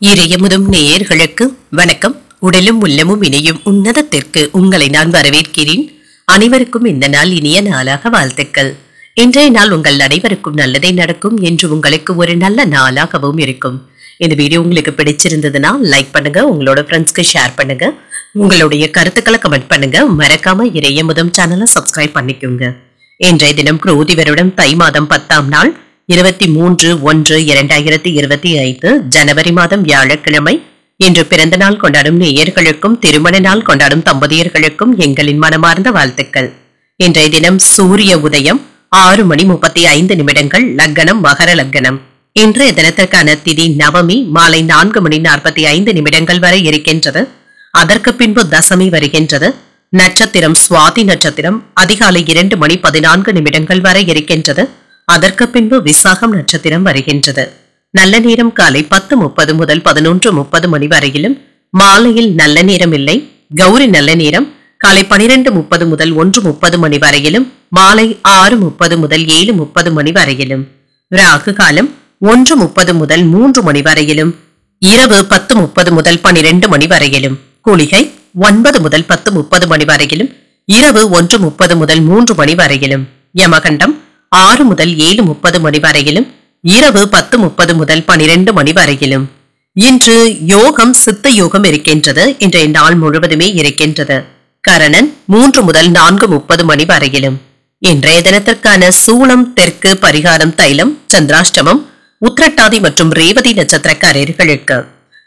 இறையமுதும் நேயர்களுக்கு வணக்கம். உடலும் உள்ளமும் இணையும் உன்னதத்திற்கு உங்களை நான் வரவேற்கிறேன். அனைவருக்கும் இந்த நாள் இனிய நாளாக வாழ்த்துக்கள். இன்றைய நாள் உங்கள் அனைவருக்கும் நல்லதே நடக்கும் என்று உங்களுக்கு ஒரு நல்ல நாளாகவும் இருக்கும். இந்த வீடியோ உங்களுக்கு பிடிச்சிருந்ததுன்னா லைக் பண்ணுங்க, உங்களோட ஃப்ரெண்ட்ஸ்க்கு ஷேர் பண்ணுங்க, உங்களுடைய கருத்துக்களை கமெண்ட் பண்ணுங்க. மறக்காம இறையமுதும் சேனலை சப்ஸ்கிரைப் பண்ணிக்கோங்க. இன்றைய தினம் குரோதி வருடம் தை மாதம் 10ஆம் நாள் 23/1/2025 ஜனவரி மாதம் வியாழக்கிழமை. இன்று பிறந்த நாள் கொண்டாடும் நேயர்களுக்கும் திருமண நாள் கொண்டாடும் தம்பதியர்களுக்கும் எங்களின் மனமார்ந்த வாழ்த்துக்கள். இன்றைய தினம் சூரிய உதயம் 6:35 லக்னம் மகர லக்னம். இன்றைய தினத்திற்கான திதி நவமி மாலை 4:45 வரை இருக்கின்றது. அதற்கு பின்பு தசமி வருகின்றது. நட்சத்திரம் சுவாதி நட்சத்திரம் அதிகாலை 2:14 வரை இருக்கின்றது. அதற்கு பின்பு விசாகம் நட்சத்திரம் வருகின்றது. நல்ல நேரம் காலை 10:30 முதல் 11:30 வரையிலும், மாலையில் நல்ல நேரம் இல்லை. கௌரி நல்ல நேரம் காலை 12:30 முதல் 1:30 வரையிலும், மாலை 6:30 முதல் 7:30 வரையிலும். ராகு காலம் 1:30 முதல் 3 வரையிலும், இரவு 10:30 முதல் 12 வரையிலும். குளிகை 9 முதல் 10:30 வரையிலும், இரவு 1:30 முதல் 3 வரையிலும். யமகண்டம் 6 முதல் 7:30 வரையிலும், இரவு 10:30 முதல் 12 வரையிலும். இன்று யோகம் சித்த யோகம் இருக்கின்றது. இன்றைய நாள் முழுவதுமே இருக்கின்றது. கரணன் 3 முதல் 4:30 வரையிலும். இன்றைய தினத்திற்கான சூளம் தெற்கு, பரிகாரம் தைலம், சந்திராஷ்டமம் உத்திரட்டாதி மற்றும் ரேவதி நட்சத்திரக்காரர்களுக்கு.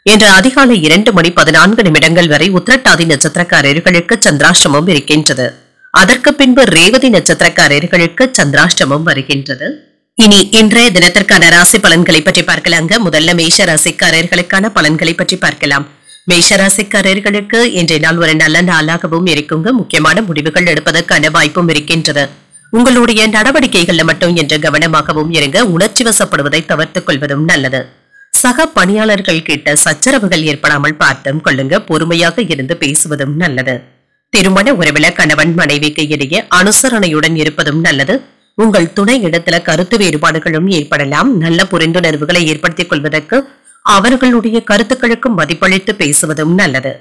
இன்று அதிகாலை 2:14 வரை உத்திரட்டாதி நட்சத்திரக்காரர்களுக்கு சந்திராஷ்டமம் இருக்கின்றது. அதற்கு பின்பு ரேவதி நட்சத்திரக்காரர்களுக்கு சந்திராஷ்டமம் வருகின்றது. இனி இன்றைய தினத்திற்கான ராசி பலன்களை பற்றி பார்க்கலாங்க. முதல்ல மேஷ ராசிக்காரர்களுக்கான பலன்களை பற்றி பார்க்கலாம். மேஷ ராசிக்காரர்களுக்கு இன்றைய நாள் ஒரு நல்ல நாளாகவும் இருக்குங்க. முக்கியமான முடிவுகள் எடுப்பதற்கான வாய்ப்பும் இருக்கின்றது. உங்களுடைய நடவடிக்கைகள்ல மட்டும் என்று கவனமாகவும் இருங்க. உணர்ச்சி வசப்படுவதை தவிர்த்துக் கொள்வதும் நல்லது. சக பணியாளர்கள் கிட்ட சச்சரவுகள் ஏற்படாமல் பார்த்தும் கொள்ளுங்க. பொறுமையாக இருந்து பேசுவதும் நல்லது. திருமண உறவில கணவன் மனைவிக்கு இடையே அனுசரணையுடன் இருப்பதும் நல்லது. உங்கள் துணை இடத்துல கருத்து வேறுபாடுகளும் ஏற்படலாம். நல்ல புரிந்துணர்வுகளை ஏற்படுத்திக் கொள்வதற்கு அவர்களுடைய கருத்துக்களுக்கு மதிப்பளித்து பேசுவதும் நல்லது.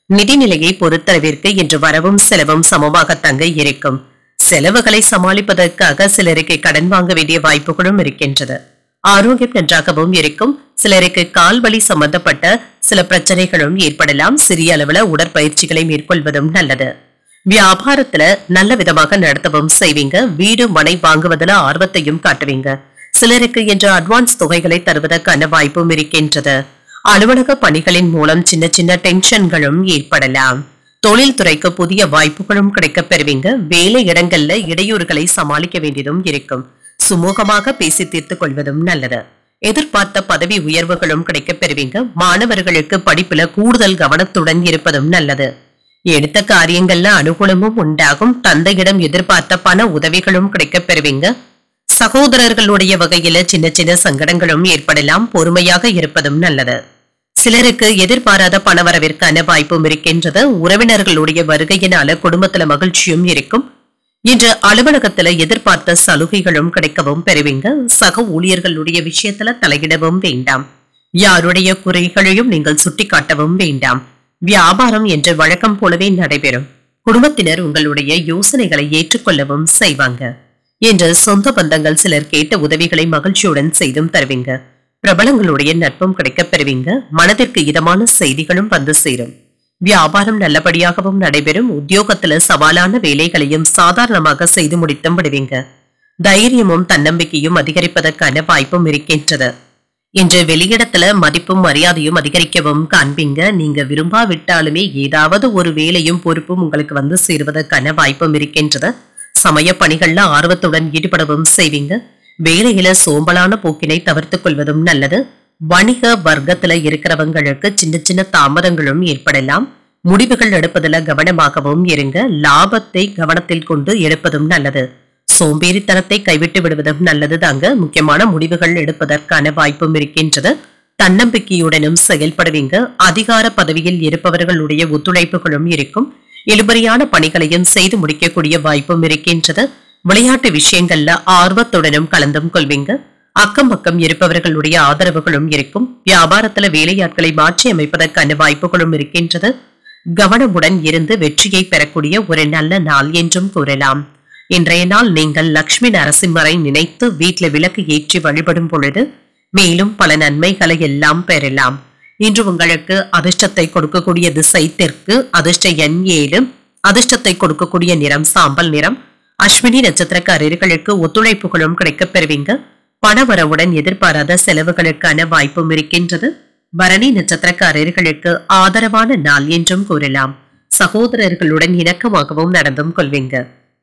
நிதிநிலையை பொறுத்தளவிற்கு இன்று வரவும் செலவும் சமமாக தங்க இருக்கும். செலவுகளை சமாளிப்பதற்காக சிலருக்கு கடன் வாங்க வேண்டிய வாய்ப்புகளும் இருக்கின்றது. ஆரோக்கியம் நன்றாகவும் இருக்கும். சிலருக்கு கால்வலி சம்பந்தப்பட்ட சில பிரச்சனைகளும் ஏற்படலாம். சிறிய அளவுல உடற்பயிற்சிகளை மேற்கொள்வதும் நல்லது. வியாபாரத்துல நல்ல விதமாக நடத்தவும் செய்வீங்க. வீடு மனை வாங்குவதில் ஆர்வத்தையும் காட்டுவீங்க. சிலருக்கு இன்று அட்வான்ஸ் தொகைகளை தருவதற்கான வாய்ப்பும் இருக்கின்றது. அலுவலக பணிகளின் மூலம் சின்ன சின்ன டென்ஷன்களும் ஏற்படலாம். தொழில் துறைக்கு புதிய வாய்ப்புகளும் கிடைக்கப் பெறுவீங்க. வேலை இடங்கள்ல இடையூறுகளை சமாளிக்க வேண்டியதும் இருக்கும். சுமூகமாக பேசி தீர்த்துக் கொள்வதும் நல்லது. எதிர்பார்த்த பதவி உயர்வுகளும் கிடைக்கப் பெறுவீங்க. மாணவர்களுக்கு படிப்புல கூடுதல் கவனத்துடன் இருப்பதும் நல்லது. எடுத்த காரியங்கள்ல அனுகூலமும் உண்டாகும். தந்தையிடம் எதிர்பார்த்த பண உதவிகளும் கிடைக்கப் பெறுவீங்க. சகோதரர்களுடைய வகையில சின்ன சின்ன சங்கடங்களும் ஏற்படலாம். பொறுமையாக இருப்பதும் நல்லது. சிலருக்கு எதிர்பாராத பணவரவிற்கான வாய்ப்பும் இருக்கின்றது. உறவினர்களுடைய வருகையினால குடும்பத்துல மகிழ்ச்சியும் இருக்கும். இன்று அலுவலகத்துல எதிர்பார்த்த சலுகைகளும் கிடைக்கவும் பெறுவீங்க. சக ஊழியர்களுடைய விஷயத்துல தலையிடவும் வேண்டாம். யாருடைய குறைகளையும் நீங்கள் சுட்டிக்காட்டவும் வேண்டாம். வியாபாரம் என்று வழக்கம் போலவே நடைபெறும். குடும்பத்தினர் உங்களுடைய யோசனைகளை ஏற்றுக்கொள்ளவும் செய்வாங்க. இன்று சொந்த பந்தங்கள் சிலர் கேட்ட உதவிகளை மகிழ்ச்சியுடன் செய்தும் தருவீங்க. பிரபலங்களுடைய நட்பும் கிடைக்கப் பெறுவீங்க. மனதிற்கு இதமான செய்திகளும் வந்து சேரும். வியாபாரம் நல்லபடியாகவும் நடைபெறும். உத்தியோகத்துல சவாலான வேலைகளையும் சாதாரணமாக செய்து முடித்தும் விடுவீங்க. தைரியமும் தன்னம்பிக்கையும் அதிகரிப்பதற்கான வாய்ப்பும் இருக்கின்றது. இன்று வெளியிடத்துல மதிப்பும் மரியாதையும் அதிகரிக்கவும் காண்பீங்க. நீங்க விரும்பாவிட்டாலுமே ஏதாவது ஒரு வேலையும் பொறுப்பும் உங்களுக்கு வந்து சேருவதற்கான வாய்ப்பும் இருக்கின்றது. சமய பணிகள்ல ஆர்வத்துடன் ஈடுபடவும் செய்வீங்க. வேலையில சோம்பலான போக்கினை தவிர்த்துக் கொள்வதும் நல்லது. வணிக வர்க்கத்துல இருக்கிறவங்களுக்கு சின்ன சின்ன தாமதங்களும் ஏற்படலாம். முடிவுகள் எடுப்பதுல கவனமாகவும் இருங்க. லாபத்தை கவனத்தில் கொண்டு எடுப்பதும் நல்லது. சோம்பேறித்தனத்தை கைவிட்டு விடுவதும் நல்லது தாங்க. முக்கியமான முடிவுகள் எடுப்பதற்கான வாய்ப்பும் இருக்கின்றது. தன்னம்பிக்கையுடனும் செயல்படுவீங்க. அதிகார பதவியில் இருப்பவர்களுடைய ஒத்துழைப்புகளும் இருக்கும். இழுபறியான பணிகளையும் செய்து முடிக்கக்கூடிய வாய்ப்பும் இருக்கின்றது. விளையாட்டு விஷயங்கள்ல ஆர்வத்துடனும் கலந்தும் கொள்வீங்க. அக்கம் பக்கம் இருப்பவர்களுடைய ஆதரவுகளும் இருக்கும். வியாபாரத்துல வேலையாட்களை மாற்றி அமைப்பதற்கான வாய்ப்புகளும் இருக்கின்றது. கவனமுடன் இருந்து வெற்றியை பெறக்கூடிய ஒரு நல்ல நாள் என்றும் கூறலாம். இன்றைய நாள் நீங்கள் லட்சுமி நரசிம்மரை நினைத்து வீட்டில விளக்கு ஏற்றி வழிபடும் பொழுது மேலும் பல நன்மைகளை எல்லாம் பெறலாம். இன்று உங்களுக்கு அதிர்ஷ்டத்தை கொடுக்கக்கூடிய திசை தெற்கு, அதிர்ஷ்ட எண் 7, அதிர்ஷ்டத்தை கொடுக்கக்கூடிய நிறம் சாம்பல் நிறம். அஸ்வினி நட்சத்திரக்காரர்களுக்கு ஒத்துழைப்புகளும் கிடைக்கப் பெறுவீங்க. பணவரவுடன் எதிர்பாராத செலவுகளுக்கான வாய்ப்பும் இருக்கின்றது. பரணி நட்சத்திரக்காரர்களுக்கு ஆதரவான நாள் என்றும் கூறலாம். சகோதரர்களுடன் இணக்கமாகவும் நடந்தும் கொள்வீங்க.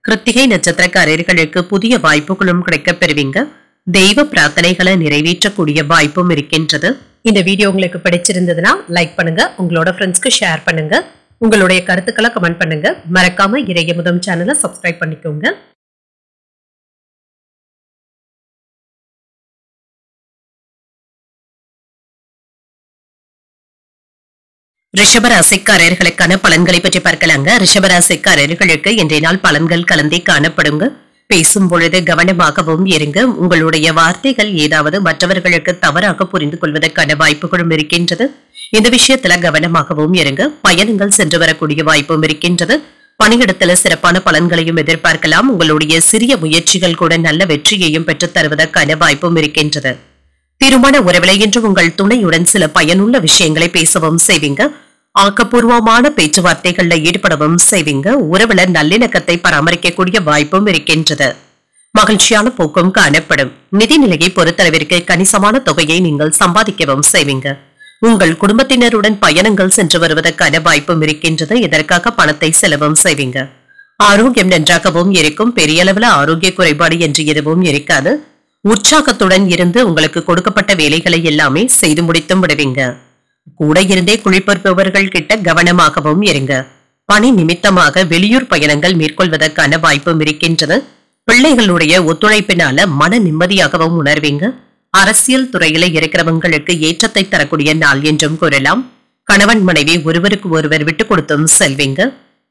கிருத்திகை நட்சத்திரக்காரர்களுக்கு புதிய வாய்ப்புகளும் கிடைக்கப் பெறுவீங்க. தெய்வ பிரார்த்தனைகளை நிறைவேற்றக்கூடிய வாய்ப்பும் இருக்கின்றது. இந்த வீடியோ உங்களுக்கு பிடிச்சிருந்ததுன்னா லைக் பண்ணுங்க, உங்களோட ஃப்ரெண்ட்ஸ்க்கு ஷேர் பண்ணுங்க, உங்களுடைய கருத்துக்களை கமெண்ட் பண்ணுங்க. மறக்காம இறையமுதம் சேனலை சப்ஸ்கிரைப் பண்ணிக்கோங்க. ரிஷபராசிக்காரர்களுக்கான பலன்களை பற்றி பார்க்கலாங்க. ரிஷபராசிக்காரர்களுக்கு இன்றைய நாள் பலன்கள் கலந்தே காணப்படுங்க. பேசும் பொழுது கவனமாகவும் இருங்க. உங்களுடைய வார்த்தைகள் ஏதாவது மற்றவர்களுக்கு தவறாக புரிந்து கொள்வதற்கான வாய்ப்புகளும் இருக்கின்றது. இந்த விஷயத்துல கவனமாகவும் இருங்க. பயணங்கள் சென்று வரக்கூடிய வாய்ப்பும் இருக்கின்றது. பணியிடத்துல சிறப்பான பலன்களையும் எதிர்பார்க்கலாம். உங்களுடைய சிறிய முயற்சிகள் கூட நல்ல வெற்றியையும் பெற்றுத் தருவதற்கான வாய்ப்பும் இருக்கின்றது. திருமண உறவில இன்று உங்கள் துணையுடன் சில பயனுள்ள விஷயங்களை பேசவும் செய்வீங்க. ஆக்கப்பூர்வமான பேச்சுவார்த்தைகள்ல ஈடுபடவும் செய்வீங்க. உறவுல நல்லிணக்கத்தை பராமரிக்கக்கூடிய வாய்ப்பும் இருக்கின்றது. மகிழ்ச்சியான போக்கும் காணப்படும். நிதிநிலையை பொறுத்தளவிற்கு கணிசமான தொகையை நீங்கள் சம்பாதிக்கவும் செய்வீங்க. உங்கள் குடும்பத்தினருடன் பயணங்கள் சென்று வருவதற்கான வாய்ப்பும் இருக்கின்றது. இதற்காக பணத்தை செலவும் செய்வீங்க. ஆரோக்கியம் நன்றாகவும் இருக்கும். பெரிய அளவுல ஆரோக்கிய குறைபாடு என்று எதுவும் இருக்காது. உற்சாகத்துடன் இருந்து உங்களுக்கு கொடுக்கப்பட்ட வேலைகளை எல்லாமே செய்து முடித்தும் விடுவீங்க. கூட இருந்தே குளிப்பவர்கள் கிட்ட கவனமாகவும் இருங்க. பணி நிமித்தமாக வெளியூர் பயணங்கள் மேற்கொள்வதற்கான வாய்ப்பும் இருக்கின்றது. பிள்ளைகளுடைய ஒத்துழைப்பினால மன நிம்மதியாகவும் உணர்வீங்க. அரசியல் துறையில இருக்கிறவங்களுக்கு ஏற்றத்தை தரக்கூடிய நாள் என்றும் கூறலாம். கணவன் மனைவி ஒருவருக்கு ஒருவர் விட்டு கொடுத்தும் செல்வீங்க.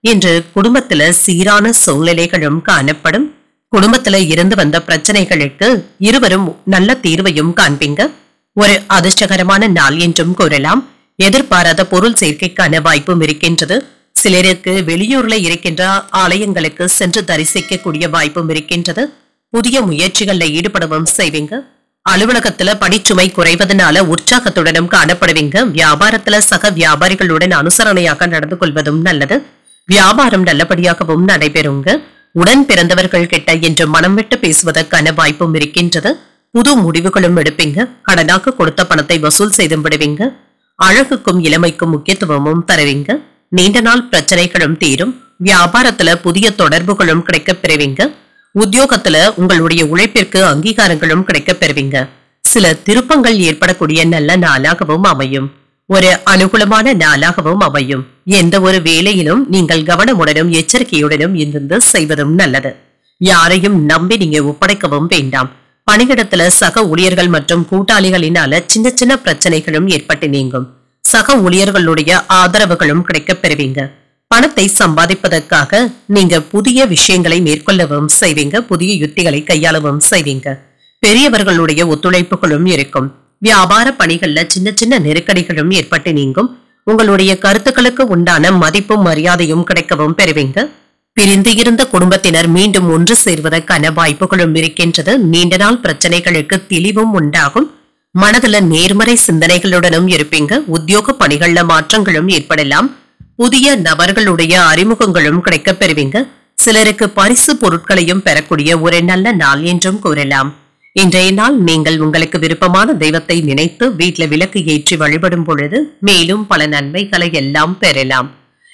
இன்று குடும்பத்துல சீரான சூழ்நிலைகளும் காணப்படும். குடும்பத்துல இருந்து வந்த பிரச்சனைகளுக்கு இருவரும் நல்ல தீர்வையும் காண்பீங்க. ஒரு அதிர்ஷ்டகரமான நாள் என்றும் கூறலாம். எதிர்பாராத பொருள் சேர்க்கைக்கான வாய்ப்பும் இருக்கின்றது. சிலருக்கு வெளியூர்ல இருக்கின்ற ஆலயங்களுக்கு சென்று தரிசிக்கக்கூடிய வாய்ப்பும் இருக்கின்றது. புதிய முயற்சிகள்ல ஈடுபடவும் செய்வீங்க. அலுவலகத்துல பணிச்சுமை குறைவதனால உற்சாகத்துடனும் காணப்படுவீங்க. வியாபாரத்துல சக வியாபாரிகளுடன் அனுசரணையாக நடந்து கொள்வதும் நல்லது. வியாபாரம் நல்லபடியாகவும் நடைபெறுங்க. உடன் பிறந்தவர்கள் கிட்ட என்று மனம் விட்டு பேசுவதற்கான வாய்ப்பும் இருக்கின்றது. புது முடிவுகளும் எடுப்பீங்க. கடனாக கொடுத்த பணத்தை வசூல் செய்து விடுவீங்க. அழகுக்கும் இளமைக்கும் முக்கியத்துவமும் தருவீங்க. நீண்ட நாள் பிரச்சனைகளும் தீரும். வியாபாரத்துல புதிய தொடர்புகளும் கிடைக்கப் பெறுவீங்க. உத்தியோகத்துல உங்களுடைய உழைப்பிற்கு அங்கீகாரங்களும் கிடைக்கப் பெறுவீங்க. சில திருப்பங்கள் ஏற்படக்கூடிய நல்ல நாளாகவும் அமையும். ஒரு அனுகூலமான நாளாகவும் அமையும். எந்த ஒரு வேலையிலும் நீங்கள் கவனமுடனும் எச்சரிக்கையுடனும் இருந்து செய்வதும் நல்லது. யாரையும் நம்பி நீங்க ஒப்படைக்கவும் வேண்டாம். பணியிடத்துல சக ஊழியர்கள் மற்றும் கூட்டாளிகளினால சின்ன சின்ன பிரச்சனைகளும் ஏற்பட்டு நீங்கும். சக ஊழியர்களுடைய ஆதரவுகளும் கிடைக்கப் பெறுவீங்க. பணத்தை சம்பாதிப்பதற்காக நீங்க புதிய விஷயங்களை மேற்கொள்ளவும் செய்வீங்க. புதிய யுத்திகளை கையாளவும் செய்வீங்க. பெரியவர்களுடைய ஒத்துழைப்புகளும் இருக்கும். வியாபார பணிகள்ல சின்ன சின்ன நெருக்கடிகளும் ஏற்பட்டு நீங்கும். உங்களுடைய கருத்துக்களுக்கு உண்டான மதிப்பும் மரியாதையும் கிடைக்கவும் பெறுவீங்க. பிரிந்து இருந்த குடும்பத்தினர் மீண்டும் ஒன்று சேர்வதற்கான வாய்ப்புகளும் இருக்கின்றது. நீண்ட நாள் பிரச்சனைகளுக்கு தெளிவும் உண்டாகும். மனதுல நேர்மறை சிந்தனைகளுடனும் இருப்பீங்க. உத்தியோக பணிகள்ல மாற்றங்களும் ஏற்படலாம். புதிய நபர்களுடைய அறிமுகங்களும் கிடைக்கப் பெறுவீங்க. சிலருக்கு பரிசு பொருட்களையும் பெறக்கூடிய ஒரு நல்ல நாள் என்றும் கூறலாம். இன்றைய நாள் நீங்கள் உங்களுக்கு விருப்பமான தெய்வத்தை நினைத்து வீட்டுல விளக்கு ஏற்றி வழிபடும் பொழுது மேலும் பல நன்மைகளை எல்லாம் பெறலாம்.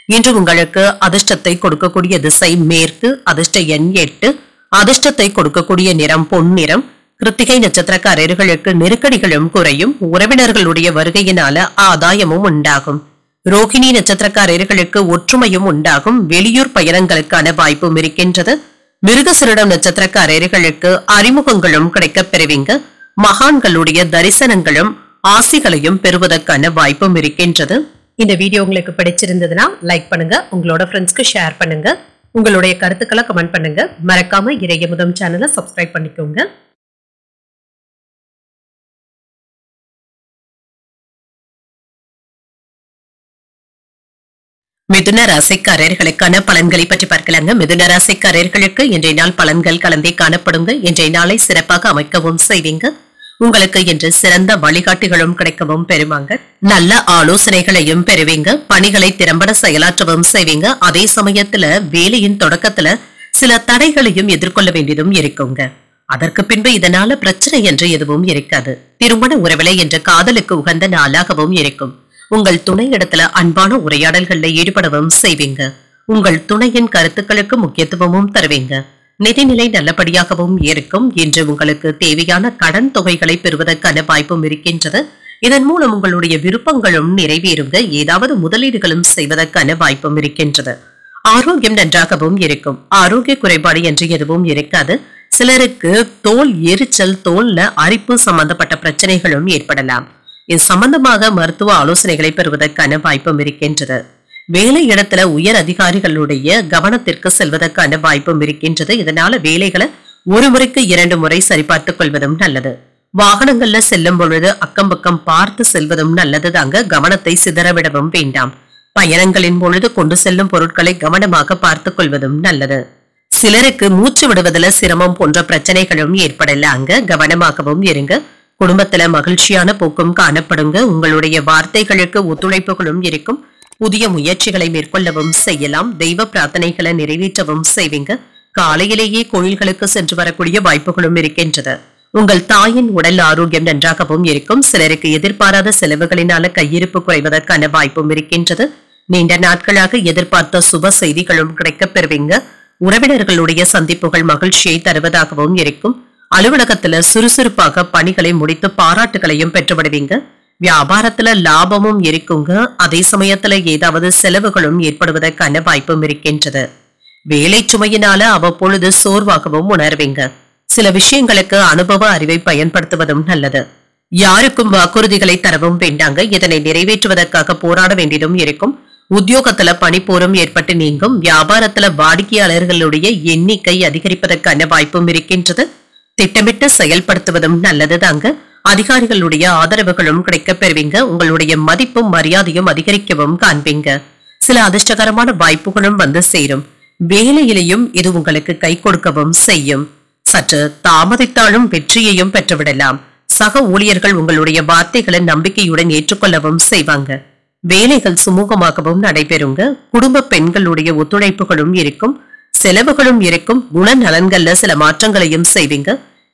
இன்று உங்களுக்கு அதிர்ஷ்டத்தை கொடுக்கக்கூடிய திசை மேற்கு, அதிர்ஷ்ட எண் 8, அதிர்ஷ்டத்தை கொடுக்கக்கூடிய நிறம் பொன்னிறம். கிருத்திகை நட்சத்திரக்காரர்களுக்கு நெருக்கடிகளும் குறையும். உறவினர்களுடைய வருகையினால ஆதாயமும் உண்டாகும். ரோகிணி நட்சத்திரக்காரர்களுக்கு ஒற்றுமையும் உண்டாகும். வெளியூர் பயணங்களுக்கான வாய்ப்பும் இருக்கின்றது. மிருகசீரிடம் நட்சத்திரக்காரர்களுக்கு அறிமுகங்களும் கிடைக்கப் பெறுவீங்க. மகான்களுடைய தரிசனங்களும் ஆசிகளையும் பெறுவதற்கான வாய்ப்பும் இருக்கின்றது. இந்த வீடியோ உங்களுக்கு பிடிச்சிருந்ததுன்னா லைக் பண்ணுங்க, உங்களோட ஃப்ரெண்ட்ஸ்க்கு ஷேர் பண்ணுங்க, உங்களுடைய கருத்துக்களை கமெண்ட் பண்ணுங்க. மறக்காம இறையமுதம் சேனலை சப்ஸ்கிரைப் பண்ணிக்கோங்க. மிதுன ராசிக்காரர்களுக்கான பலன்களை பற்றி பார்க்கலாங்க. மிதுன ராசிக்காரர்களுக்கு இன்றைய நாள் பலன்கள் கலந்தே காணப்படுங்க. இன்றைய நாளை சிறப்பாக அமைக்கவும் செய்வீங்க. உங்களுக்கு இன்று சிறந்த வழிகாட்டிகளும் கிடைக்கவும் பெறுவாங்க. நல்ல ஆலோசனைகளையும் பெறுவீங்க. பணிகளை திறம்பட செயலாற்றவும் செய்வீங்க. அதே சமயத்துல வேலையின் தொடக்கத்துல சில தடைகளையும் எதிர்கொள்ள வேண்டியதும் இருக்குங்க. அதற்கு பின்பு இதனால பிரச்சனை என்று எதுவும் இருக்காது. திருமண உறவிலை என்ற காதலுக்கு உகந்த நாளாகவும் இருக்கும். உங்கள் துணை இடத்துல அன்பான உரையாடல்கள்ல ஈடுபடவும் செய்வீங்க. உங்கள் துணையின் கருத்துக்களுக்கு முக்கியத்துவமும் தருவீங்க. நிதிநிலை நல்லபடியாகவும் இருக்கும். இன்று உங்களுக்கு தேவையான கடன் தொகைகளை பெறுவதற்கான வாய்ப்பும் இருக்கின்றது. இதன் மூலம் உங்களுடைய விருப்பங்களும் நிறைவேறுங்க. ஏதாவது முதலீடுகளும் செய்வதற்கான வாய்ப்பும் இருக்கின்றது. ஆரோக்கியம் நன்றாகவும் இருக்கும். ஆரோக்கிய குறைபாடு என்று எதுவும் இருக்காது. சிலருக்கு தோல் எரிச்சல், தோல்ல அரிப்பு சம்பந்தப்பட்ட பிரச்சனைகளும் ஏற்படலாம். இது சம்பந்தமாக மருத்துவ ஆலோசனைகளை பெறுவதற்கான வாய்ப்பும் இருக்கின்றது. வேலை இடத்துல உயர் அதிகாரிகளுடைய கவனத்திற்கு செல்வதற்கான வாய்ப்பும் இருக்கின்றது. இதனால வேலைகளை ஒரு முறைக்கு 2 முறை சரிபார்த்துக் கொள்வதும் நல்லது. வாகனங்கள்ல செல்லும் பொழுது அக்கம் பக்கம் பார்த்து செல்வதும் நல்லது தாங்க. கவனத்தை சிதறவிடவும் வேண்டாம். பயணங்களின் பொழுது கொண்டு செல்லும் பொருட்களை கவனமாக பார்த்துக் கொள்வதும் நல்லது. சிலருக்கு மூச்சு விடுவதில் சிரமம் போன்ற பிரச்சனைகளும் ஏற்படலாங்க. கவனமாகவும் இருங்க. குடும்பத்துல மகிழ்ச்சியான போக்கும் காணப்படுங்க. உங்களுடைய வார்த்தைகளுக்கு ஒத்துழைப்புகளும் இருக்கும். புதிய முயற்சிகளை மேற்கொள்ளவும் செய்யலாம். தெய்வ பிரார்த்தனைகளை நிறைவேற்றவும் செய்வீங்க. காலையிலேயே கோயில்களுக்கு சென்று வரக்கூடிய வாய்ப்புகளும் இருக்கின்றது. உங்கள் தாயின் உடல் ஆரோக்கியம் நன்றாகவும் இருக்கும். சிலருக்கு எதிர்பாராத செலவுகளினால கையிருப்பு குறைவதற்கான வாய்ப்பும் இருக்கின்றது. நீண்ட நாட்களாக எதிர்பார்த்த சுப செய்திகளும் கிடைக்கப் பெறுவீங்க. உறவினர்களுடைய சந்திப்புகள் மகிழ்ச்சியை தருவதாகவும் இருக்கும். அலுவலகத்துல சுறுசுறுப்பாக பணிகளை முடித்து பாராட்டுகளையும் பெற்றுவிடுவீங்க. வியாபாரத்துல லாபமும் இருக்குங்க. அதே சமயத்துல ஏதாவது செலவுகளும் ஏற்படுவதற்கான வாய்ப்பும் இருக்கின்றது. வேலை சுமையினால அவ்வப்பொழுது சோர்வாகவும் உணர்வீங்க. சில விஷயங்களுக்கு அனுபவ அறிவை பயன்படுத்துவதும் நல்லது. யாருக்கும் வாக்குறுதிகளை தரவும் வேண்டாங்க. இதனை நிறைவேற்றுவதற்காக போராட வேண்டியதும் இருக்கும். உத்தியோகத்துல பணிப்போரும் ஏற்பட்டு நீங்கும். வியாபாரத்துல வாடிக்கையாளர்களுடைய எண்ணிக்கை அதிகரிப்பதற்கான வாய்ப்பும் இருக்கின்றது. திட்டமிட்டு செயல்படுத்துவதும் நல்லது தாங்க. அதிகாரிகளுடைய ஆதரவுகளும் கிடைக்கப் பெறுவீங்க. உங்களுடைய மதிப்பும் மரியாதையும் அதிகரிக்கவும் காண்பீங்க. சில அதிர்ஷ்டகரமான வாய்ப்புகளும் வந்து சேரும். வேலையிலையும் இது உங்களுக்கு கை கொடுக்கவும் செய்யும். சற்று தாமதித்தாலும் வெற்றியையும் பெற்றுவிடலாம். சக ஊழியர்கள் உங்களுடைய வார்த்தைகளை நம்பிக்கையுடன் ஏற்றுக்கொள்ளவும் செய்வாங்க. வேலைகள் சுமூகமாகவும் நடைபெறுங்க. குடும்ப பெண்களுடைய ஒத்துழைப்புகளும் இருக்கும். செலவுகளும் இருக்கும். குணநலன்கள்ல சில மாற்றங்களையும் செய்வீங்க.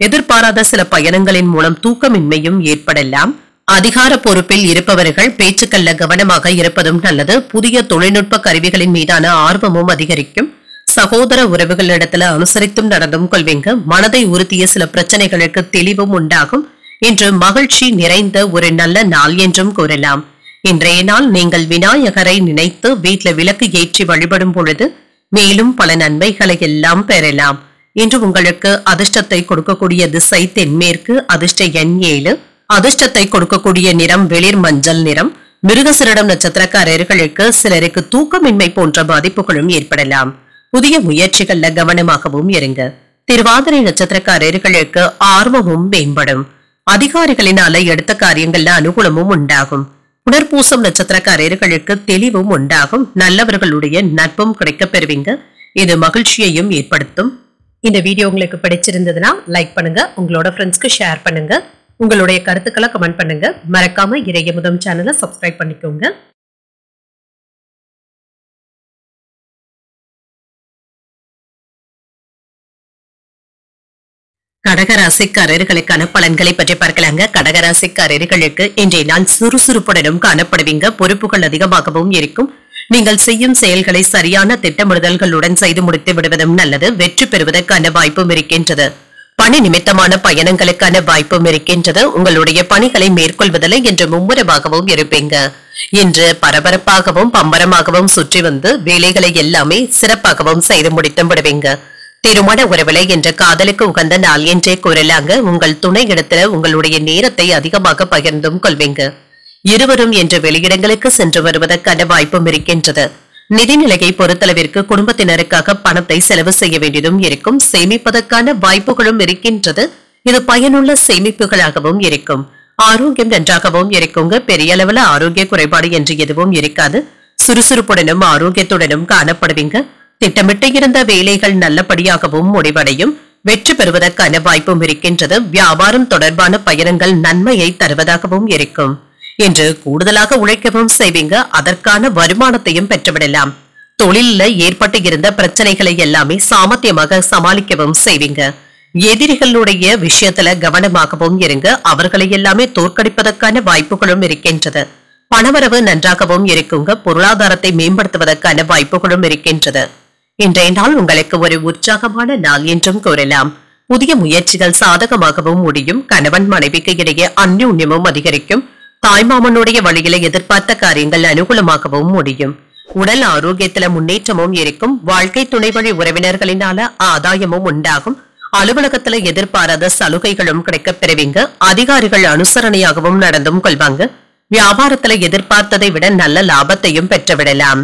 எதிர்பாராத சில பயணங்களின் மூலம் தூக்கமின்மையும் ஏற்படலாம். அதிகார பொறுப்பில் இருப்பவர்கள் பேச்சுக்கள்ல கவனமாக இருப்பதும் நல்லது. புதிய தொழில்நுட்ப கருவிகளின் மீதான ஆர்வமும் அதிகரிக்கும். சகோதர உறவுகளிடத்துல அனுசரித்தும் நடந்தும் கொள்வீங்க. மனதை உறுத்திய சில பிரச்சனைகளுக்கு தெளிவும் உண்டாகும். இன்று மகிழ்ச்சி நிறைந்த ஒரு நல்ல நாள் என்றும் கூறலாம். இன்றைய நாள் நீங்கள் விநாயகரை நினைத்து வீட்டில் விளக்கு ஏற்றி வழிபடும் பொழுது மேலும் பல நன்மைகளை எல்லாம் பெறலாம். இன்று உங்களுக்கு அதிர்ஷ்டத்தை கொடுக்கக்கூடிய திசை தென்மேற்கு. அதிர்ஷ்ட எண் 7. அதிர்ஷ்டத்தை கொடுக்கக்கூடிய நிறம் வெளிர் மஞ்சள் நிறம். மிருகசீரிடம் நட்சத்திரக்காரர்களுக்கு சிலருக்கு தூக்கமின்மை போன்ற பாதிப்புகளும் ஏற்படலாம். புதிய முயற்சிகள்ல கவனமாகவும் இருங்க. திருவாதிரை நட்சத்திரக்காரர்களுக்கு ஆர்வமும் மேம்படும். அதிகாரிகளினால எடுத்த காரியங்கள்ல அனுகூலமும் உண்டாகும். புனர்பூசம் நட்சத்திரக்காரர்களுக்கு தெளிவும் உண்டாகும். நல்லவர்களுடைய நட்பும் கிடைக்கப் பெறுவீங்க. இது மகிழ்ச்சியையும் ஏற்படுத்தும். இந்த வீடியோ உங்களுக்கு பிடிச்சிருந்ததுன்னா லைக் பண்ணுங்க. உங்களோட ஃப்ரெண்ட்ஸ்க்கு ஷேர் பண்ணுங்க. உங்களுடைய கருத்துக்களை கமெண்ட் பண்ணுங்க. மறக்காம இறையமுதம் சேனலை சப்ஸ்கிரைப் பண்ணிக்கோங்க. கடகராசிக்காரர்களுக்கான பலன்களை பற்றி பார்க்கலாங்க. கடகராசிக்காரர்களுக்கு இன்றைய நாள் சுறுசுறுப்புடனும் காணப்படுவீங்க. பொறுப்புகள் அதிகமாகவும் இருக்கும். நீங்கள் செய்யும் செயல்களை சரியான திட்டமிடுதல்களுடன் செய்து முடித்து விடுவதும் நல்லது. வெற்றி பெறுவதற்கான வாய்ப்பும் இருக்கின்றது. பணி நிமித்தமான பயணங்களுக்கான வாய்ப்பும் இருக்கின்றது. உங்களுடைய பணிகளை மேற்கொள்வதில் இன்று மும்முரமாகவும் இருப்பீங்க. இன்று பரபரப்பாகவும் பம்பரமாகவும் சுற்றி வந்து வேலைகளை எல்லாமே சிறப்பாகவும் செய்து முடித்து விடுவீங்க. திருமண உறவிலை என்ற காதலுக்கு உகந்த நாள் என்றே கூறலாங்க. உங்கள் துணை இடத்துல உங்களுடைய நேரத்தை அதிகமாக பகிர்ந்தும் கொள்வீங்க. இருவரும் என்று வெளியிடங்களுக்கு சென்று வருவதற்கான வாய்ப்பும் இருக்கின்றது. நிதிநிலையை பொறுத்தளவிற்கு குடும்பத்தினருக்காக பணத்தை செலவு செய்ய வேண்டியதும் இருக்கும். சேமிப்பதற்கான வாய்ப்புகளும் இருக்கின்றது. இது பயனுள்ள சேமிப்புகளாகவும் இருக்கும். ஆரோக்கியம் நன்றாகவும் இருக்குங்க. பெரிய அளவுல ஆரோக்கிய குறைபாடு என்று எதுவும் இருக்காது. சுறுசுறுப்புடனும் ஆரோக்கியத்துடனும் காணப்படுவீங்க. திட்டமிட்டு இருந்த வேலைகள் நல்லபடியாகவும் முடிவடையும். வெற்றி பெறுவதற்கான வாய்ப்பும் இருக்கின்றது. வியாபாரம் தொடர்பான பயணங்கள் நன்மையை தருவதாகவும் இருக்கும். இன்று கூடுதலாக உழைக்கவும் செய்வீங்க. அதற்கான வருமானத்தையும் பெற்றுவிடலாம். தொழிலில் ஏற்பட்டு இருந்த பிரச்சனைகளை எல்லாமே சாமர்த்தியமாக சமாளிக்கவும் செய்வீங்க. எதிரிகளுடைய விஷயத்துல கவனமாகவும் இருங்க. அவர்களை எல்லாமே தோற்கடிப்பதற்கான வாய்ப்புகளும் இருக்கின்றது. பணவரவு நன்றாகவும் இருக்குங்க. பொருளாதாரத்தை மேம்படுத்துவதற்கான வாய்ப்புகளும் இருக்கின்றது. இன்றைய நாள் உங்களுக்கு ஒரு உற்சாகமான நாள் என்றும் கூறலாம். புதிய முயற்சிகள் சாதகமாகவும் முடியும். கணவன் மனைவிக்கு இடையே அந்யோன்யமும் அதிகரிக்கும். தாய்மாமனுடைய வழியில எதிர்பார்த்த காரியங்கள் அனுகூலமாகவும் முடியும். உடல் ஆரோக்கியத்துல முன்னேற்றமும் இருக்கும். வாழ்க்கை துணை வழி உறவினர்களினால ஆதாயமும் உண்டாகும். அலுவலகத்துல எதிர்பாராத சலுகைகளும் கிடைக்கப் பெறுவீங்க. அதிகாரிகள் அனுசரணையாகவும் நடந்தும் கொள்வாங்க. வியாபாரத்துல எதிர்பார்த்ததை விட நல்ல லாபத்தையும் பெற்றுவிடலாம்.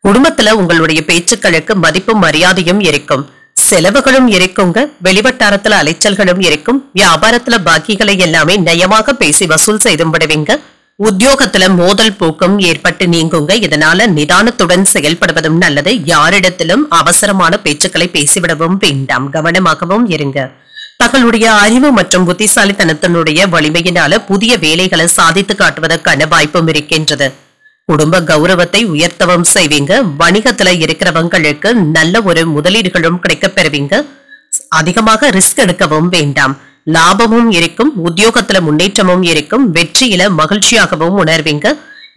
குடும்பத்துல உங்களுடைய பேச்சுக்களுக்கு மதிப்பும் மரியாதையும் இருக்கும். செலவுகளும் இருக்குங்க. வெளிவட்டாரத்துல அலைச்சல்களும் இருக்கும். வியாபாரத்துல பாக்கிகளை எல்லாமே நயமாக பேசி வசூல் செய்தும் விடுவீங்க. உத்தியோகத்துல மோதல் போக்கும் ஏற்பட்டு நீங்குங்க. இதனால நிதானத்துடன் செயல்படுவதும் நல்லது. யாரிடத்திலும் அவசரமான பேச்சுக்களை பேசிவிடவும் வேண்டாம். கவனமாகவும் இருங்க. தங்களுடைய அறிவு மற்றும் புத்திசாலித்தனத்தினுடைய வலிமையினால புதிய வேலைகளை சாதித்து காட்டுவதற்கான வாய்ப்பும் இருக்கின்றது. குடும்ப கௌரவத்தை உயர்த்தவும் செய்வீங்க. வணிகத்துல இருக்கிறவங்களுக்கு நல்ல ஒரு முதலீடுகளும் கிடைக்கப் பெறுவீங்க. அதிகமாக ரிஸ்க் எடுக்கவும் வேண்டாம். லாபமும் இருக்கும். உத்தியோகத்துல முன்னேற்றமும் இருக்கும். வெற்றியில மகிழ்ச்சியாகவும் உணர்வீங்க.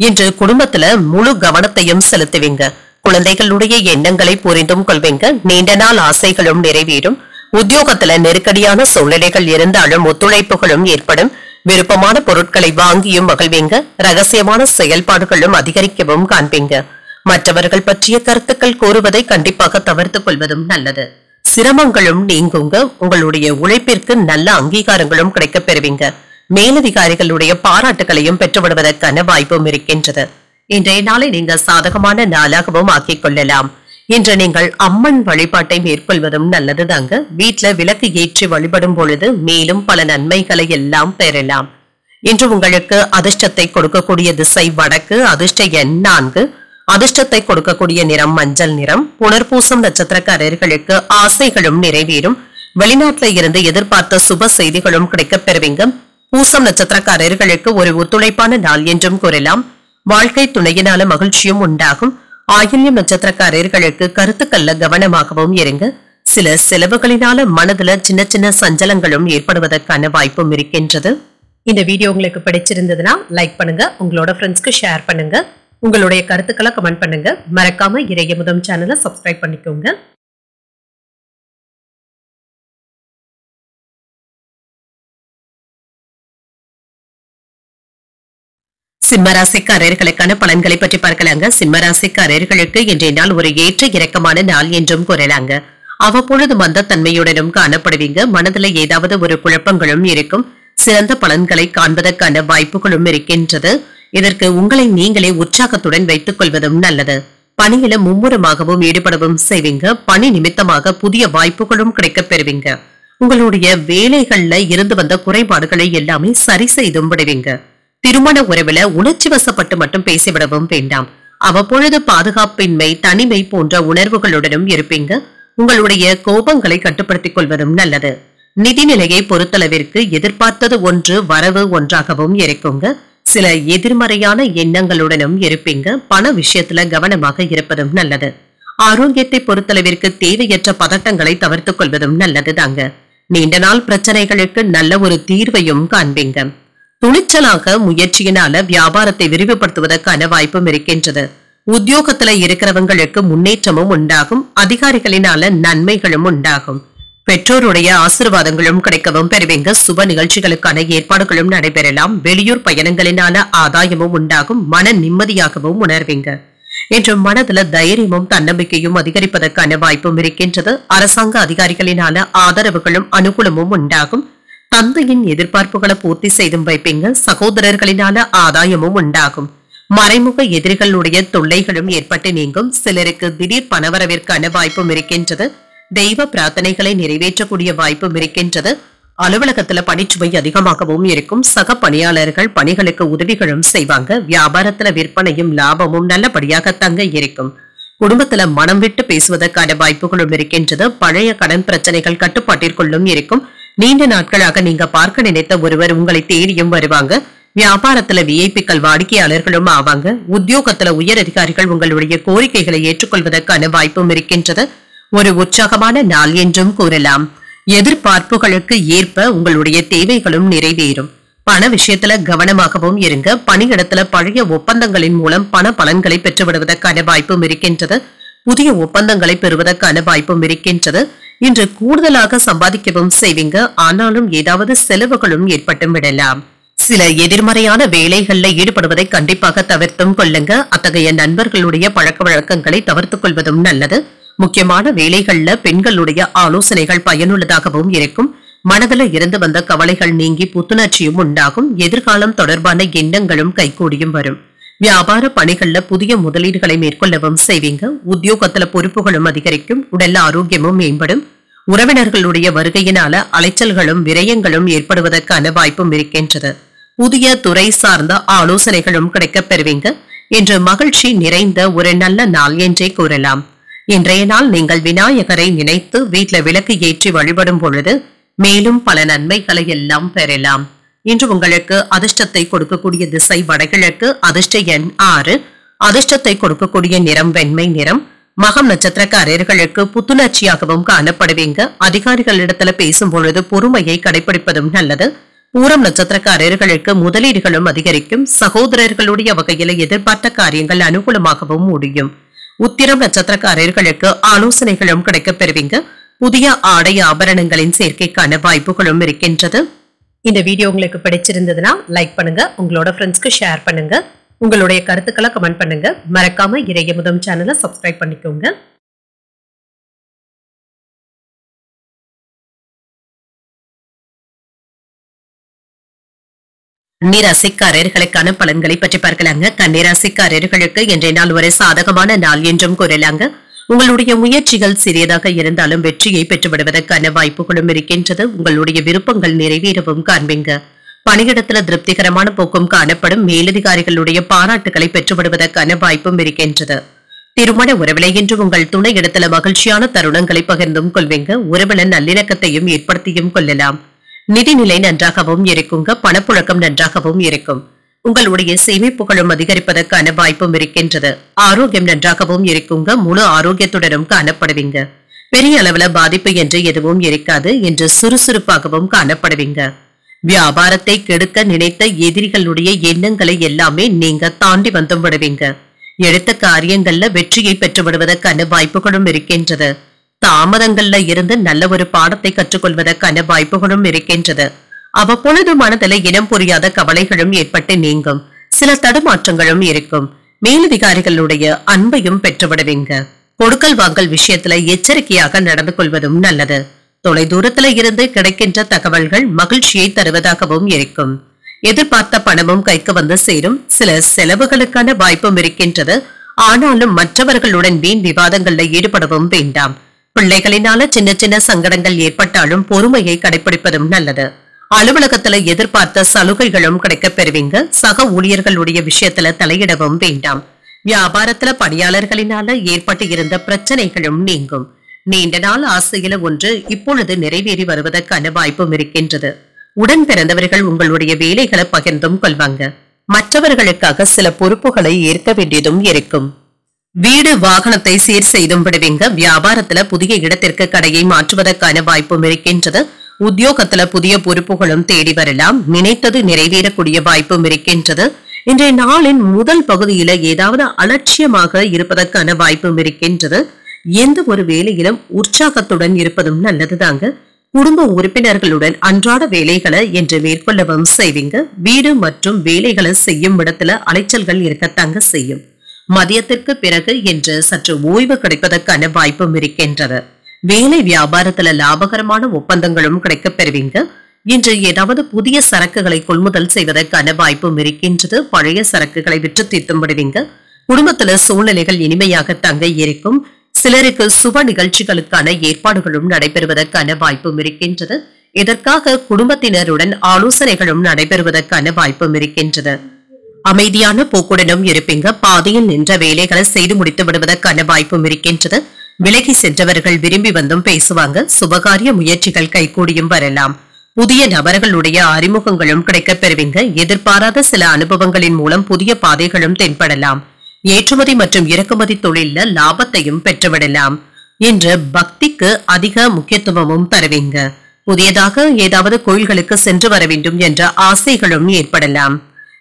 இன்று குடும்பத்துல முழு கவனத்தையும் செலுத்துவீங்க. குழந்தைகளுடைய எண்ணங்களை புரிந்தும் கொள்வீங்க. நீண்ட நாள் ஆசைகளும் நிறைவேறும். உத்தியோகத்துல நெருக்கடியான சூழ்நிலைகள் இருந்தாலும் ஒத்துழைப்புகளும் ஏற்படும். விருப்பமான பொருட்களை வாங்கியும் மகிழ்வீங்க. ரகசியமான செயல்பாடுகளும் அதிகரிக்கவும் காண்பீங்க. மற்றவர்கள் பற்றிய கருத்துக்கள் கூறுவதை கண்டிப்பாக தவிர்த்துக் கொள்வதும் நல்லது. சிரமங்களும் நீங்குங்க. உங்களுடைய உழைப்பிற்கு நல்ல அங்கீகாரங்களும் கிடைக்கப் பெறுவீங்க. மேலதிகாரிகளுடைய பாராட்டுகளையும் பெற்றுவிடுவதற்கான வாய்ப்பும் இருக்கின்றது. இன்றைய நாளை நீங்க சாதகமான நாளாகவும் ஆக்கிக் கொள்ளலாம். இன்று நீங்கள் அம்மன் வழிபாட்டை மேற்கொள்வதும் நல்லதுதாங்க. வீட்டுல விளக்கு ஏற்றி வழிபடும் பொழுது மேலும் பல நன்மைகளை எல்லாம் பெறலாம். இன்று உங்களுக்கு அதிர்ஷ்டத்தை கொடுக்கக்கூடிய திசை வடக்கு. அதிர்ஷ்ட எண் 4. அதிர்ஷ்டத்தை கொடுக்கக்கூடிய நிறம் மஞ்சள் நிறம். புனர்பூசம் நட்சத்திரக்காரர்களுக்கு ஆசைகளும் நிறைவேறும். வெளிநாட்டுல இருந்து எதிர்பார்த்த சுப செய்திகளும் கிடைக்கப் பெறுவீங்க. பூசம் நட்சத்திரக்காரர்களுக்கு ஒரு ஒத்துழைப்பான நாள் என்றும் கூறலாம். வாழ்க்கை துணையினால மகிழ்ச்சியும் உண்டாகும். ஆயில்யம் நட்சத்திரக்காரர்களுக்கு கருத்துக்கள்ல கவனமாகவும் இருங்க. சில செலவுகளினால மனதுல சின்ன சின்ன சஞ்சலங்களும் ஏற்படுவதற்கான வாய்ப்பும் இருக்கின்றது. இந்த வீடியோ உங்களுக்கு பிடிச்சிருந்ததுன்னா லைக் பண்ணுங்க. உங்களோட ஃப்ரெண்ட்ஸ்க்கு ஷேர் பண்ணுங்க. உங்களுடைய கருத்துக்களை கமெண்ட் பண்ணுங்க. மறக்காம இறையமுதம் சேனலை சப்ஸ்கிரைப் பண்ணிக்கோங்க. சிம்மராசிக்காரர்களுக்கான பலன்களை பற்றி பார்க்கலாங்க. சிம்மராசிக்காரர்களுக்கு இன்றைய நாள் ஒரு ஏற்ற இறக்கமான நாள் என்றும் கூறலாங்க. அவ்வப்பொழுது மந்த தன்மையுடனும் காணப்படுவீங்க. மனதில் ஏதாவது ஒரு குழப்பங்களும் இருக்கும். சிறந்த பலன்களை காண்பதற்கான வாய்ப்புகளும் இருக்கின்றது. இதற்கு உங்களை நீங்களே உற்சாகத்துடன் வைத்துக் கொள்வதும் நல்லது. பணியில மும்முரமாகவும் ஈடுபடவும் செய்வீங்க. பணி நிமித்தமாக புதிய வாய்ப்புகளும் கிடைக்கப் பெறுவீங்க. உங்களுடைய வேலைகள்ல இருந்து வந்த குறைபாடுகளை எல்லாமே சரி செய்தும் விடுவீங்க. திருமண உறவுல உணர்ச்சி வசப்பட்டு மட்டும் பேசிவிடவும் வேண்டாம். அவ்வப்பொழுது பாதுகாப்பின்மை, தனிமை போன்ற உணர்வுகளுடனும் இருப்பீங்க. உங்களுடைய கோபங்களை கட்டுப்படுத்திக் கொள்வதும் நல்லது. நிதிநிலையை பொறுத்தளவிற்கு எதிர்பார்த்தது ஒன்று, வரவு ஒன்றாகவும் இருக்குங்க. சில எதிர்மறையான எண்ணங்களுடனும் இருப்பீங்க. பண விஷயத்துல கவனமாக இருப்பதும் நல்லது. ஆரோக்கியத்தை பொறுத்தளவிற்கு தேவையற்ற பதட்டங்களை தவிர்த்துக் கொள்வதும் நல்லது தாங்க. நீண்ட நாள் பிரச்சனைகளுக்கு நல்ல ஒரு தீர்வையும் காண்பீங்க. துணிச்சலாக முயற்சியினால வியாபாரத்தை விரிவுபடுத்துவதற்கான வாய்ப்பும் இருக்கின்றது. உத்தியோகத்துல இருக்கிறவங்களுக்கு முன்னேற்றமும் உண்டாகும். அதிகாரிகளினால நன்மைகளும் உண்டாகும். பெற்றோருடைய ஆசீர்வாதங்களும் கிடைக்கவும் பெறுவீங்க. சுப நிகழ்ச்சிகளுக்கான ஏற்பாடுகளும் நடைபெறலாம். வெளியூர் பயணங்களினால ஆதாயமும் உண்டாகும். மன நிம்மதியாகவும் உணர்வீங்க. என்று மனதுல தைரியமும் தன்னம்பிக்கையும் அதிகரிப்பதற்கான வாய்ப்பும் இருக்கின்றது. அரசாங்க அதிகாரிகளினால ஆதரவுகளும் அனுகூலமும் உண்டாகும். தந்தையின் எதிர்பார்ப்புகளை பூர்த்தி செய்தும் வைப்பீங்க. சகோதரர்களினால ஆதாயமும் உண்டாகும். மறைமுக எதிரிகளுடைய தொல்லைகளும் ஏற்பட்டு நீங்கும். சிலருக்கு திடீர் பணவரவிற்கான வாய்ப்பும் இருக்கின்றது. தெய்வ பிரார்த்தனைகளை நிறைவேற்றக்கூடிய வாய்ப்பும் இருக்கின்றது. அலுவலகத்துல பணிச்சுமை அதிகமாகவும் இருக்கும். சக பணியாளர்கள் பணிகளுக்கு உதவிகளும் செய்வாங்க. வியாபாரத்துல விற்பனையும் லாபமும் நல்லபடியாக தங்க இருக்கும். குடும்பத்துல மனம் விட்டு பேசுவதற்கான வாய்ப்புகளும் இருக்கின்றது. பழைய கடன் பிரச்சனைகள் கட்டுப்பாட்டிற்குள்ளும் இருக்கும். நீண்ட நாட்களாக நீங்க பார்க்க நினைத்த ஒருவர் உங்களை தேடியும் வருவாங்க. வியாபாரத்துல விஐபிக்கள் வாடிக்கையாளர்களும் ஆவாங்க. உத்தியோகத்துல உயர் அதிகாரிகள் உங்களுடைய கோரிக்கைகளை ஏற்றுக்கொள்வதற்கான வாய்ப்பும் இருக்கின்றது. ஒரு உற்சாகமான நாள் என்றும் கூறலாம். எதிர்பார்ப்புகளுக்கு ஏற்ப உங்களுடைய தேவைகளும் நிறைவேறும். பண விஷயத்துல கவனமாகவும் இருங்க. பணியிடத்துல பழைய ஒப்பந்தங்களின் மூலம் பண பலன்களை பெற்றுவிடுவதற்கான வாய்ப்பும் இருக்கின்றது. புதிய ஒப்பந்தங்களை பெறுவதற்கான வாய்ப்பும் இருக்கின்றது. இன்று கூடுதலாக சம்பாதிக்கவும் செய்வீங்க. ஆனாலும் ஏதாவது செலவுகளும் ஏற்பட்டும் விடலாம். சில எதிர்மறையான வேலைகள்ல ஈடுபடுவதை கண்டிப்பாக தவிர்த்தும் கொள்ளுங்க. அத்தகைய நண்பர்களுடைய பழக்க வழக்கங்களை தவிர்த்துக் கொள்வதும் நல்லது. முக்கியமான வேலைகள்ல பெண்களுடைய ஆலோசனைகள் பயனுள்ளதாகவும் இருக்கும். மனதில் இருந்து வந்த கவலைகள் நீங்கி புத்துணர்ச்சியும் உண்டாகும். எதிர்காலம் தொடர்பான எண்ணங்களும் கைகூடியும் வரும். வியாபார பணிகள்ல புதிய முதலீடுகளை மேற்கொள்ளவும் செய்வீங்க. உத்தியோகத்துல பொறுப்புகளும் அதிகரிக்கும். உடல் ஆரோக்கியமும் மேம்படும். உறவினர்களுடைய வருகையினால அலைச்சல்களும் விரயங்களும் ஏற்படுவதற்கான வாய்ப்பும் இருக்கின்றது. புதிய துறை சார்ந்த ஆலோசனைகளும் கிடைக்கப் பெறுவீங்க. இன்று மகிழ்ச்சி நிறைந்த ஒரு நல்ல நாள் என்றே கூறலாம். இன்றைய நாள் நீங்கள் விநாயகரை நினைத்து வீட்டுல விளக்கு ஏற்றி வழிபடும் பொழுது மேலும் பல நன்மைகளை எல்லாம் பெறலாம். இன்று உங்களுக்கு அதிர்ஷ்டத்தை கொடுக்கக்கூடிய திசை வடகிழக்கு. அதிர்ஷ்ட எண் 6. அதிர்ஷ்டத்தை கொடுக்கக்கூடிய நிறம் வெண்மை நிறம். மகம் நட்சத்திரக்காரர்களுக்கு புத்துணர்ச்சியாகவும் காணப்படுவீங்க. அதிகாரிகளிடத்துல பேசும் பொழுது பொறுமையை கடைபிடிப்பதும் நல்லது. பூரம் நட்சத்திரக்காரர்களுக்கு முதலீடுகளும் அதிகரிக்கும். சகோதரர்களுடைய வகையில எதிர்பார்த்த காரியங்கள் அனுகூலமாகவும் முடியும். உத்திரம் நட்சத்திரக்காரர்களுக்கு ஆலோசனைகளும் கிடைக்கப் பெறுவீங்க. புதிய ஆடை ஆபரணங்களின் சேர்க்கைக்கான வாய்ப்புகளும் இருக்கின்றது. இந்த வீடியோ உங்களுக்கு பிடிச்சிருந்ததுன்னா லைக் பண்ணுங்க. உங்களோட ஃப்ரெண்ட்ஸ்க்கு ஷேர் பண்ணுங்க. உங்களுடைய கருத்துக்களை கமெண்ட் பண்ணுங்க. மறக்காம இறையமுதம் சேனலை சப்ஸ்கிரைப் பண்ணிக்கோங்க. கன்னிராசிக்காரர்களுக்கான பலன்களை பற்றி பார்க்கலாங்க. கன்னிராசிக்காரர்களுக்கு இன்றைய நாள் ஒரு சாதகமான நாள் என்றும் கூறலாங்க. உங்களுடைய முயற்சிகள் சிறியதாக இருந்தாலும் வெற்றியை பெற்றுவிடுவதற்கான வாய்ப்புகளும் இருக்கின்றது. உங்களுடைய விருப்பங்கள் நிறைவேறவும் காண்பீங்க. பணியிடத்துல திருப்திகரமான போக்கும் காணப்படும். மேலதிகாரிகளுடைய பாராட்டுகளை பெற்றுவிடுவதற்கான வாய்ப்பும் இருக்கின்றது. திருமண உறவிலை என்று உங்கள் துணை இடத்துல மகிழ்ச்சியான தருணங்களை பகிர்ந்தும் கொள்வீங்க. உறவில நல்லிணக்கத்தையும் ஏற்படுத்தியும் கொள்ளலாம். நிதிநிலை நன்றாகவும் இருக்குங்க. பணப்புழக்கம் நன்றாகவும் இருக்கும். உங்களுடைய சேமிப்புகளும் அதிகரிப்பதற்கான வாய்ப்பும் இருக்கின்றது. ஆரோக்கியம் நன்றாகவும் இருக்குங்க. முழு ஆரோக்கியத்துடனும் காணப்படுவீங்க. பெரிய அளவுல பாதிப்பு என்று எதுவும் இருக்காது என்று சுறுசுறுப்பாகவும் காணப்படுவீங்க. வியாபாரத்தை கெடுக்க நினைத்த எதிரிகளுடைய எண்ணங்களை எல்லாமே நீங்க தாண்டி வந்தும் விடுவீங்க. எடுத்த காரியங்கள்ல வெற்றியை பெற்று விடுவதற்கான வாய்ப்புகளும் இருக்கின்றது. தாமதங்கள்ல இருந்து நல்ல ஒரு பாடத்தை கற்றுக்கொள்வதற்கான வாய்ப்புகளும் இருக்கின்றது. அவ்வப்பொழுது மனதில் இனம் புரியாத கவலைகளும் ஏற்பட்டு நீங்கும். சில தடுமாற்றங்களும் இருக்கும். மேலதிகாரிகளுடைய அன்பையும் பெற்றுவிடுவீங்க. கொடுக்கல் வாங்கல் விஷயத்துல எச்சரிக்கையாக நடந்து கொள்வதும் நல்லது. தொலைதூரத்துல இருந்து கிடைக்கின்ற தகவல்கள் மகிழ்ச்சியை தருவதாகவும் இருக்கும். எதிர்பார்த்த பணமும் கைக்கு வந்து சேரும். சில செலவுகளுக்கான வாய்ப்பும் இருக்கின்றது. ஆனாலும் மற்றவர்களுடன் வீண் விவாதங்கள்ல ஈடுபடவும் வேண்டாம். பிள்ளைகளினால சின்ன சின்ன சங்கடங்கள் ஏற்பட்டாலும் பொறுமையை கடைபிடிப்பதும் நல்லது. அலுவலகத்துல எதிர்பார்த்த சலுகைகளும் கிடைக்கப் பெறுவீங்க. சக ஊழியர்களுடைய விஷயத்துல தலையிடவும் வேண்டாம். வியாபாரத்துல பணியாளர்களினால ஏற்பட்டு இருந்த பிரச்சனைகளும் நீங்கும். நீண்ட நாள் ஆசையில ஒன்று இப்பொழுது நிறைவேறி வருவதற்கான வாய்ப்பும் இருக்கின்றது. உடன் பிறந்தவர்கள் உங்களுடைய வேலைகளை பகிர்ந்தும் கொள்வாங்க. மற்றவர்களுக்காக சில பொறுப்புகளை ஏற்க வேண்டியதும் இருக்கும். வீடு வாகனத்தை சீர் செய்தும் விடுவீங்க. வியாபாரத்துல புதிய இடத்திற்கு கடையை மாற்றுவதற்கான வாய்ப்பும் இருக்கின்றது. உத்தியோகத்துல புதிய பொறுப்புகளும் தேடி வரலாம். நினைத்தது நிறைவேறக்கூடிய வாய்ப்பும் இருக்கின்றது. இன்றைய நாளின் முதல் பகுதியில ஏதாவது அலட்சியமாக இருப்பதற்கான வாய்ப்பும் இருக்கின்றது. எந்த ஒரு வேலையிலும் உற்சாகத்துடன் இருப்பதும் நல்லதுதாங்க. குடும்ப உறுப்பினர்களுடன் அன்றாட வேலைகளை என்று மேற்கொள்ளவும் செய்வீங்க. வீடு மற்றும் வேலைகளை செய்யும் இடத்துல அலைச்சல்கள் இருக்கத்தாங்க செய்யும். மதியத்திற்கு பிறகு என்று சற்று ஓய்வு கிடைப்பதற்கான வாய்ப்பும் இருக்கின்றது. வேலை வியாபாரத்துல லாபகரமான ஒப்பந்தங்களும் கிடைக்கப் பெறுவீங்க. இன்று ஏதாவது புதிய சரக்குகளை கொள்முதல் செய்வதற்கான வாய்ப்பும் இருக்கின்றது. பழைய சரக்குகளை விற்று தீர்த்தும் விடுவீங்க. குடும்பத்துல சூழ்நிலைகள் இனிமையாக தங்க இருக்கும். சிலருக்கு சுப நிகழ்ச்சிகளுக்கான ஏற்பாடுகளும் நடைபெறுவதற்கான வாய்ப்பும் இருக்கின்றது. இதற்காக குடும்பத்தினருடன் ஆலோசனைகளும் நடைபெறுவதற்கான வாய்ப்பும் இருக்கின்றது. அமைதியான போக்குடனும் இருப்பீங்க. பாதையில் நின்ற வேலைகளை செய்து முடித்து விடுவதற்கான வாய்ப்பும் இருக்கின்றது. விலகி சென்றவர்கள் விரும்பி வந்தும் பேசுவாங்க. சுபகாரிய முயற்சிகள் கைகூடியும் வரலாம். புதிய நபர்களுடைய அறிமுகங்களும் கிடைக்கப் பெறுவீங்க. எதிர்பாராத சில அனுபவங்களின் மூலம் புதிய பாதைகளும் தென்படலாம். ஏற்றுமதி மற்றும் இறக்குமதி தொழில லாபத்தையும் பெற்றுவிடலாம். இன்று பக்திக்கு அதிக முக்கியத்துவமும் தருவீங்க. புதியதாக ஏதாவது கோயில்களுக்கு சென்று வர வேண்டும் என்ற ஆசைகளும் ஏற்படலாம்.